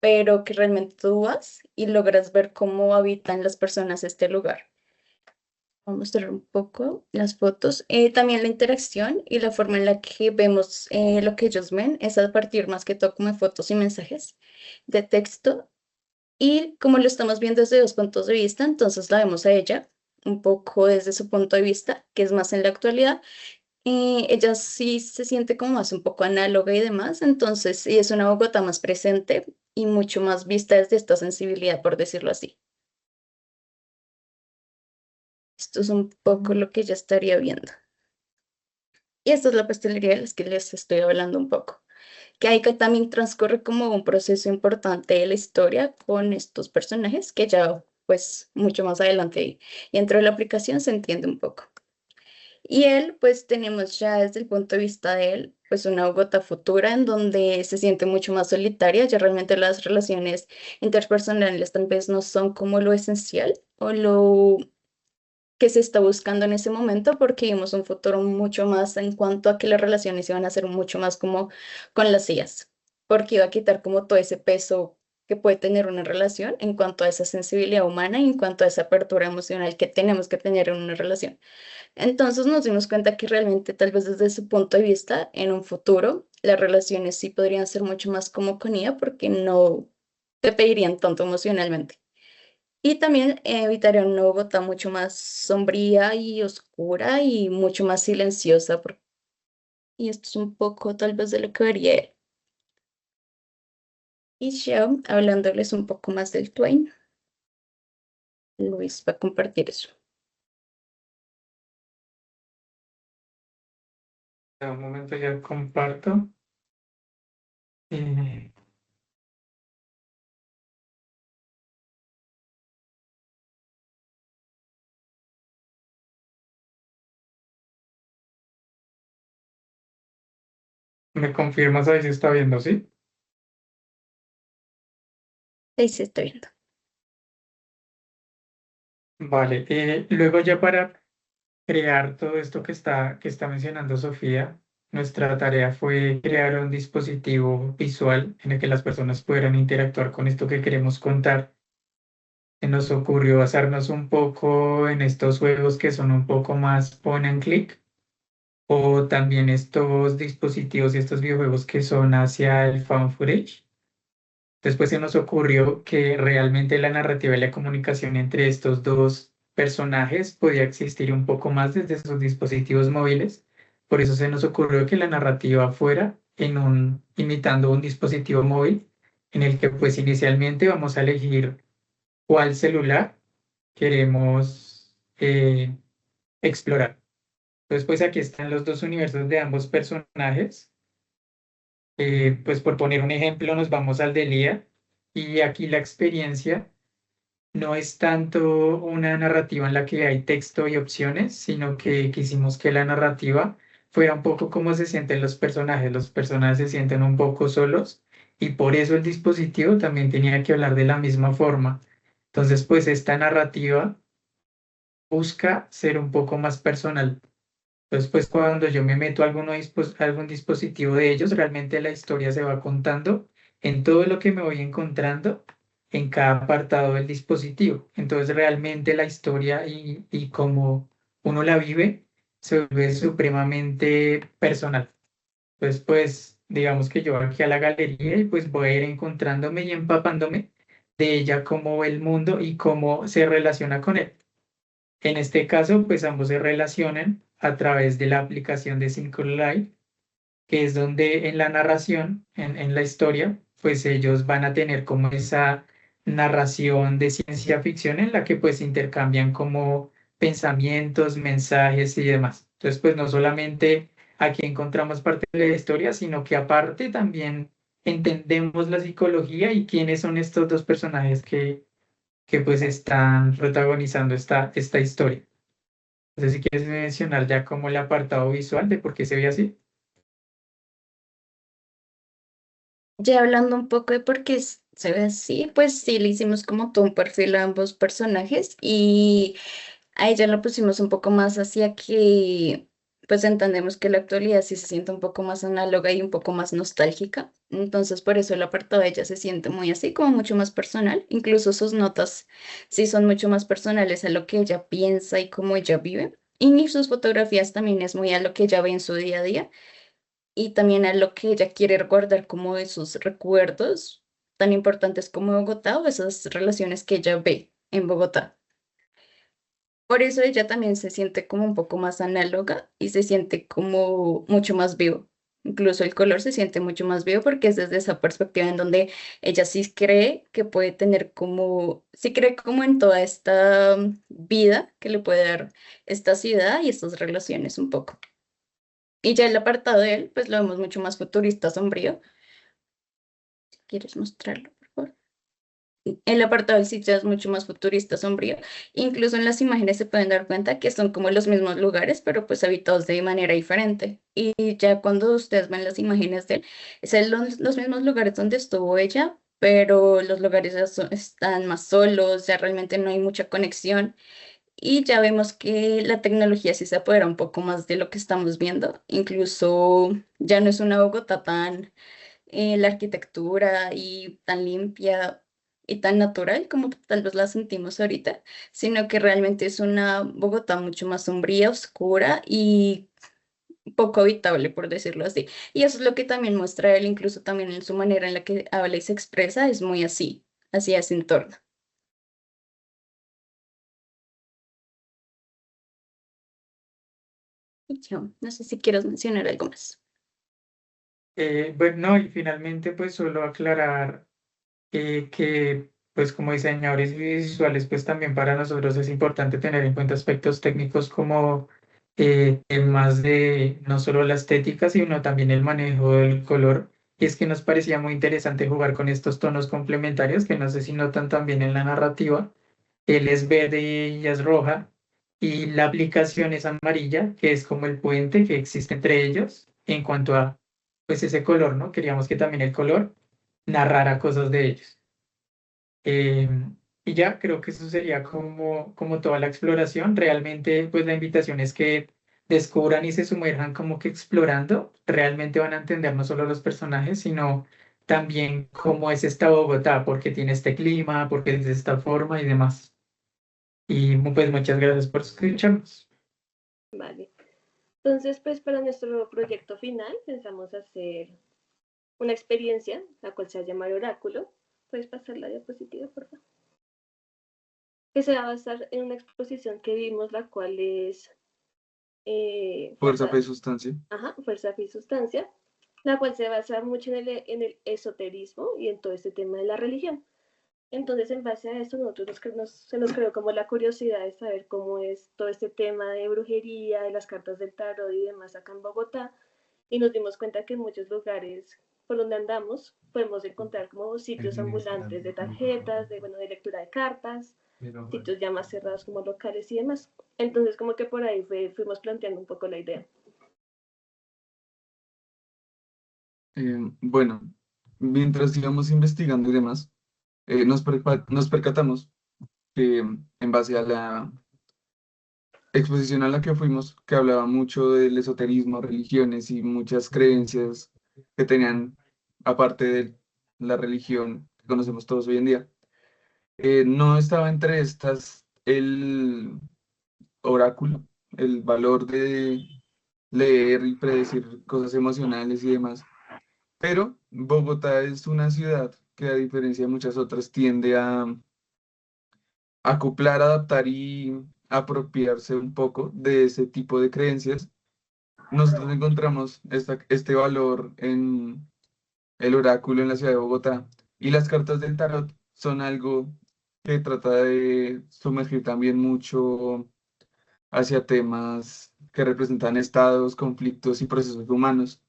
pero que realmente tú vas y logras ver cómo habitan las personas este lugar. Voy a mostrar un poco las fotos. También la interacción y la forma en la que vemos lo que ellos ven es a partir más que todo como de fotos y mensajes de texto. Y como lo estamos viendo desde dos puntos de vista, entonces la vemos a ella un poco desde su punto de vista, que es más en la actualidad. Ella sí se siente como más un poco análoga y demás, entonces sí es una Bogotá más presente y mucho más vista desde esta sensibilidad, por decirlo así. Esto es un poco lo que ella estaría viendo. Y esta es la pastelería de las que les estoy hablando un poco. Que ahí que también transcurre como un proceso importante de la historia con estos personajes que ya pues mucho más adelante y dentro de la aplicación se entiende un poco. Y él, pues tenemos ya desde el punto de vista de él, pues una Bogotá futura en donde se siente mucho más solitaria, ya realmente las relaciones interpersonales tal vez no son como lo esencial o lo que se está buscando en ese momento, porque vimos un futuro mucho más en cuanto a que las relaciones iban a ser mucho más como con las IAs, porque iba a quitar como todo ese peso que puede tener una relación en cuanto a esa sensibilidad humana y en cuanto a esa apertura emocional que tenemos que tener en una relación. Entonces nos dimos cuenta que realmente tal vez desde su punto de vista, en un futuro, las relaciones sí podrían ser mucho más como con IA porque no te pedirían tanto emocionalmente. Y también evitaría una Bogotá mucho más sombría y oscura y mucho más silenciosa. Y esto es un poco tal vez de lo que vería él. Y ya hablándoles un poco más del Twain, Luis va a compartir eso. Un momento, ya comparto. Eh, ¿Me confirmas ahí si está viendo, sí? Ahí se está viendo. Vale. Luego ya para crear todo esto que está mencionando Sofía, nuestra tarea fue crear un dispositivo visual en el que las personas pudieran interactuar con esto que queremos contar. Nos ocurrió basarnos un poco en estos juegos que son un poco más point and click, o también estos dispositivos y estos videojuegos que son hacia el found footage. Después se nos ocurrió que realmente la narrativa y la comunicación entre estos dos personajes podía existir un poco más desde sus dispositivos móviles. Por eso se nos ocurrió que la narrativa fuera imitando un dispositivo móvil en el que pues inicialmente vamos a elegir cuál celular queremos explorar. Entonces pues aquí están los dos universos de ambos personajes. Pues por poner un ejemplo nos vamos al de Lía. Y aquí la experiencia no es tanto una narrativa en la que hay texto y opciones, sino que quisimos que la narrativa fuera un poco como se sienten los personajes. Los personajes se sienten un poco solos y por eso el dispositivo también tenía que hablar de la misma forma. Entonces, pues esta narrativa busca ser un poco más personal. Entonces, pues cuando yo me meto a algún dispositivo de ellos, realmente la historia se va contando en todo lo que me voy encontrando en cada apartado del dispositivo. Entonces, realmente la historia y cómo uno la vive se vuelve supremamente personal. Entonces, pues digamos que yo aquí a la galería y pues voy a ir encontrándome y empapándome de ella, cómo ve el mundo y cómo se relaciona con él. En este caso, pues ambos se relacionan a través de la aplicación de Light, que es donde en la narración, en la historia, pues ellos van a tener como esa narración de ciencia ficción en la que pues intercambian como pensamientos, mensajes y demás. Entonces, pues no solamente aquí encontramos parte de la historia, sino que aparte también entendemos la psicología y quiénes son estos dos personajes que pues están protagonizando esta historia. No sé si quieres mencionar ya como el apartado visual de por qué se ve así. Ya hablando un poco de por qué se ve así, pues sí, le hicimos como todo un perfil a ambos personajes y a ella lo pusimos un poco más hacia que, pues entendemos que la actualidad sí se siente un poco más análoga y un poco más nostálgica. Entonces, por eso el apartado de ella se siente muy así, como mucho más personal. Incluso sus notas sí son mucho más personales a lo que ella piensa y cómo ella vive. Y sus fotografías también es muy a lo que ella ve en su día a día y también a lo que ella quiere guardar como de sus recuerdos tan importantes como Bogotá o esas relaciones que ella ve en Bogotá. Por eso ella también se siente como un poco más análoga y se siente como mucho más vivo. Incluso el color se siente mucho más vivo porque es desde esa perspectiva en donde ella sí cree que puede tener como, sí cree como en toda esta vida que le puede dar esta ciudad y estas relaciones un poco. Y ya el apartado de él, pues lo vemos mucho más futurista, sombrío. ¿Quieres mostrarlo, por favor? El apartado del sitio es mucho más futurista, sombrío. Incluso en las imágenes se pueden dar cuenta que son como los mismos lugares, pero pues habitados de manera diferente. Y ya cuando ustedes ven las imágenes de él, son los mismos lugares donde estuvo ella, pero los lugares ya están más solos, ya realmente no hay mucha conexión. y ya vemos que la tecnología sí se apodera un poco más de lo que estamos viendo. Incluso ya no es una Bogotá tan la arquitectura y tan limpia y tan natural como tal vez la sentimos ahorita, sino que realmente es una Bogotá mucho más sombría, oscura y poco habitable, por decirlo así. Y eso es lo que también muestra él, incluso también en su manera en la que habla y se expresa, es muy así, hacia ese entorno. Y yo, no sé si quieres mencionar algo más. Bueno, y finalmente pues solo aclarar que pues como diseñadores visuales pues también para nosotros es importante tener en cuenta aspectos técnicos como temas de no solo la estética sino también el manejo del color. Y es que nos parecía muy interesante jugar con estos tonos complementarios que no sé si notan también en la narrativa. Él es verde y ella es roja y la aplicación es amarilla, que es como el puente que existe entre ellos en cuanto a pues ese color, ¿no? Queríamos que también el color narrara cosas de ellos. Eh, y ya creo que eso sería como toda la exploración. Realmente, pues la invitación es que descubran y se sumerjan como que explorando. Realmente van a entender no solo los personajes, sino también cómo es esta Bogotá, porque tiene este clima, porque es de esta forma y demás. Y pues muchas gracias por escucharnos. Vale. Entonces, pues para nuestro proyecto final pensamos hacer una experiencia, la cual se llama Oráculo. ¿Puedes pasar la diapositiva, por favor? Que se va a basar en una exposición que vimos, la cual es Fuerza, fe, sustancia. Ajá, Fuerza, Fe y Sustancia, la cual se basa mucho en el esoterismo y en todo este tema de la religión. Entonces, en base a esto, se nos creó como la curiosidad de saber cómo es todo este tema de brujería, de las cartas del tarot y demás acá en Bogotá, y nos dimos cuenta que en muchos lugares por donde andamos podemos encontrar como sitios ambulantes de tarjetas, de lectura de cartas, sitios ya más cerrados como locales y demás. Entonces, como que por ahí fuimos planteando un poco la idea. Bueno, mientras íbamos investigando y demás, nos percatamos que en base a la exposición a la que fuimos, que hablaba mucho del esoterismo, religiones y muchas creencias que tenían, aparte de la religión que conocemos todos hoy en día, no estaba entre estas el oráculo, el valor de leer y predecir cosas emocionales y demás. Pero Bogotá es una ciudad que, a diferencia de muchas otras, tiende a acoplar, adaptar y apropiarse un poco de ese tipo de creencias. Nosotros encontramos este valor en el oráculo en la ciudad de Bogotá, y las cartas del tarot son algo que trata de sumergir también mucho hacia temas que representan estados, conflictos y procesos humanos.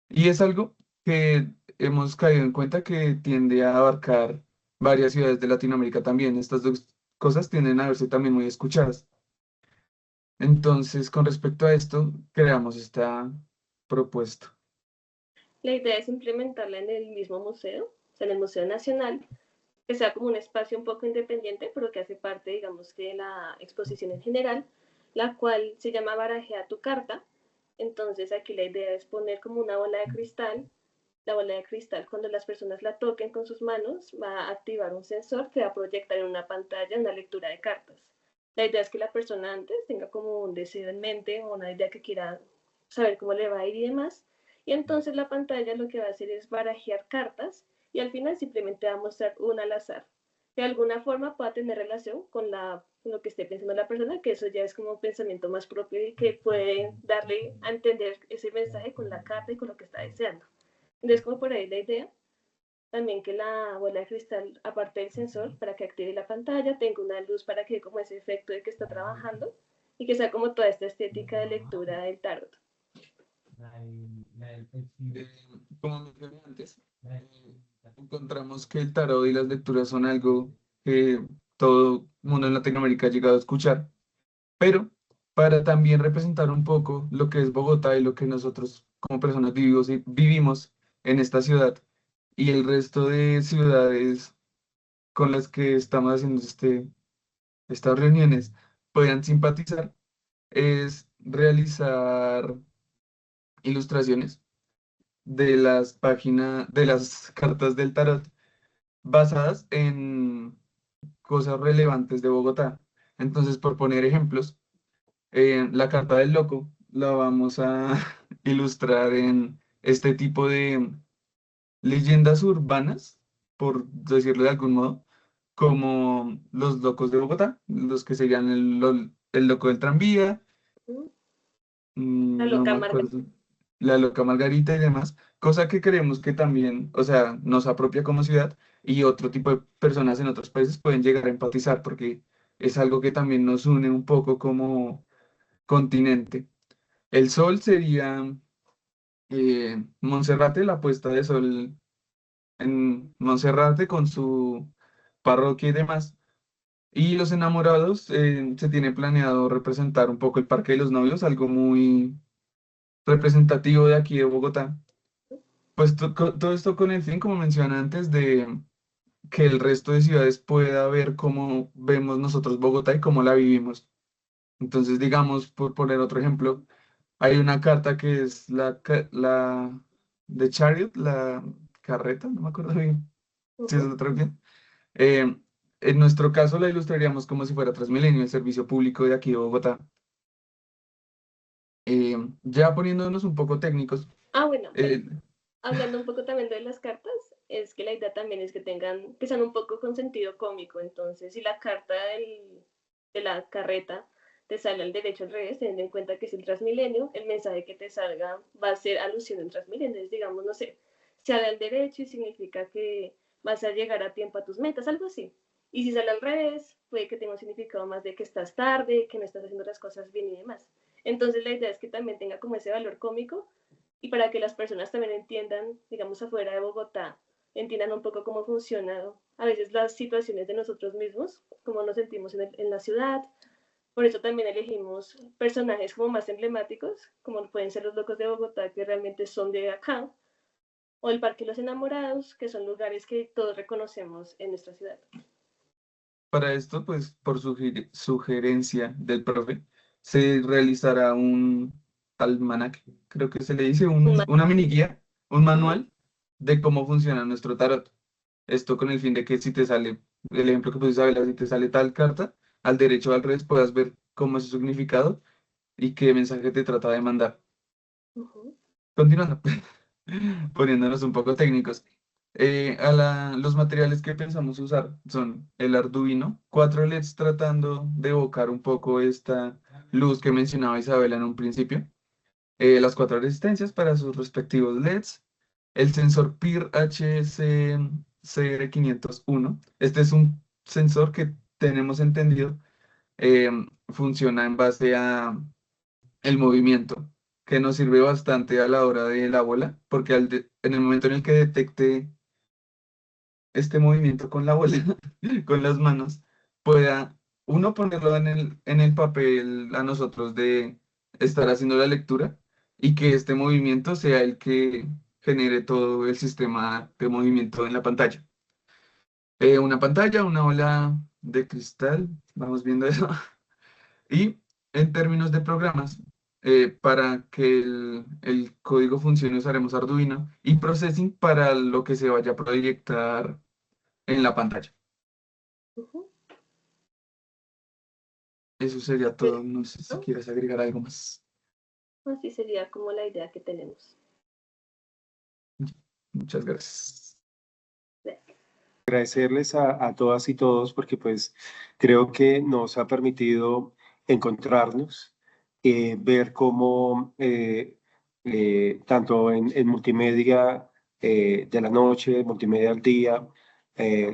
Y es algo que hemos caído en cuenta que tiende a abarcar varias ciudades de Latinoamérica también. Estas dos cosas tienden a verse también muy escuchadas. Entonces, con respecto a esto, creamos esta propuesta. La idea es implementarla en el mismo museo, o sea, en el Museo Nacional, que sea como un espacio un poco independiente, pero que hace parte, digamos, de la exposición en general, la cual se llama Barajea tu carta. Entonces aquí la idea es poner como una bola de cristal. La bola de cristal, cuando las personas la toquen con sus manos, va a activar un sensor que va a proyectar en una pantalla una lectura de cartas. La idea es que la persona antes tenga como un deseo en mente o una idea que quiera saber cómo le va a ir y demás. Y entonces la pantalla lo que va a hacer es barajear cartas y al final simplemente va a mostrar una al azar. De alguna forma pueda tener relación con lo que esté pensando la persona, que eso ya es como un pensamiento más propio y que puede darle a entender ese mensaje con la carta y con lo que está deseando. Entonces, como por ahí la idea, también que la bola de cristal, aparte del sensor, para que active la pantalla, tenga una luz para que como ese efecto de que está trabajando y que sea como toda esta estética de lectura del tarot. Como mencioné antes, encontramos que el tarot y las lecturas son algo que todo mundo en Latinoamérica ha llegado a escuchar, pero para también representar un poco lo que es Bogotá y lo que nosotros como personas vivimos en esta ciudad y el resto de ciudades con las que estamos haciendo estas reuniones, puedan simpatizar es realizar ilustraciones de las páginas, de las cartas del tarot basadas en cosas relevantes de Bogotá. Entonces, por poner ejemplos, la carta del loco la vamos a ilustrar en este tipo de leyendas urbanas, por decirlo de algún modo, como los locos de Bogotá, los que serían el loco del tranvía, La no me loca Margarita. acuerdo, la loca Margarita y demás, cosa que creemos que también, o sea, nos apropia como ciudad y otro tipo de personas en otros países pueden llegar a empatizar porque es algo que también nos une un poco como continente. El sol sería Monserrate, la puesta de sol en Monserrate con su parroquia y demás. Y los enamorados, se tiene planeado representar un poco el Parque de los Novios, algo muy representativo de aquí de Bogotá. Pues todo esto con el fin, como mencioné antes, de que el resto de ciudades pueda ver cómo vemos nosotros Bogotá y cómo la vivimos. Entonces, digamos, por poner otro ejemplo, hay una carta que es la de Chariot, la carreta, no me acuerdo bien si es la traducción. Eh, en nuestro caso la ilustraríamos como si fuera Transmilenio, el servicio público de aquí de Bogotá. Ya poniéndonos un poco técnicos, Ah, bueno, eh, hablando un poco también de las cartas, es que la idea también es que tengan, que sean un poco con sentido cómico. Entonces, si la carta de la carreta te sale al derecho al revés, teniendo en cuenta que es el Transmilenio, el mensaje que te salga va a ser alusión al Transmilenio. Entonces, digamos, no sé, sale al derecho y significa que vas a llegar a tiempo a tus metas, algo así. Y si sale al revés, puede que tenga un significado más de que estás tarde, que no estás haciendo las cosas bien y demás. Entonces, la idea es que también tenga como ese valor cómico y para que las personas también entiendan, digamos, afuera de Bogotá, entiendan un poco cómo funciona a veces las situaciones de nosotros mismos, cómo nos sentimos en la ciudad. Por eso también elegimos personajes como más emblemáticos, como pueden ser los locos de Bogotá, que realmente son de acá, o el Parque de los Enamorados, que son lugares que todos reconocemos en nuestra ciudad. para esto, pues por sugerencia del profe, se realizará un almanaque, creo que se le dice, una mini guía, un manual de cómo funciona nuestro tarot. Esto con el fin de que si te sale, el ejemplo que puse Isabela, si te sale tal carta, al derecho o al revés puedas ver cómo es su significado y qué mensaje te trata de mandar. Continuando, poniéndonos un poco técnicos. Los materiales que pensamos usar son el Arduino, 4 LEDs tratando de evocar un poco esta luz que mencionaba Isabela en un principio, las 4 resistencias para sus respectivos LEDs, el sensor PIR HSCR501. Este es un sensor que tenemos entendido funciona en base a el movimiento, que nos sirve bastante a la hora de la bola, porque en el momento en el que detecte este movimiento con la bola, con las manos, pueda uno ponerlo en el papel a nosotros de estar haciendo la lectura y que este movimiento sea el que genere todo el sistema de movimiento en la pantalla. Una pantalla, una bola de cristal, vamos viendo eso. Y en términos de programas, para que el código funcione usaremos Arduino y Processing para lo que se vaya a proyectar en la pantalla. Eso sería todo. No sé si quieres agregar algo más. Así sería como la idea que tenemos. Muchas gracias. Agradecerles a todas y todos porque pues creo que nos ha permitido encontrarnos, ver cómo tanto en multimedia de la noche, multimedia al día,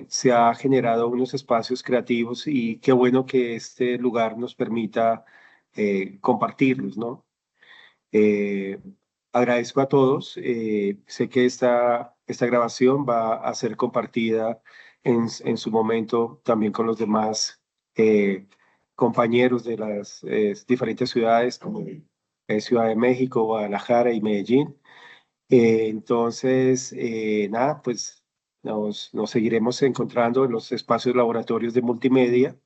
se ha generado unos espacios creativos y qué bueno que este lugar nos permita compartirlos, ¿no? Eh, Agradezco a todos. Sé que esta grabación va a ser compartida en su momento también con los demás compañeros de las diferentes ciudades como Ciudad de México, Guadalajara y Medellín. Entonces, nada, pues nos seguiremos encontrando en los espacios laboratorios de multimedia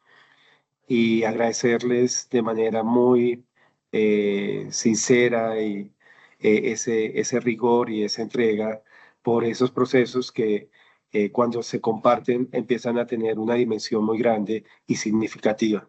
y agradecerles de manera muy sincera y ese rigor y esa entrega por esos procesos que cuando se comparten empiezan a tener una dimensión muy grande y significativa.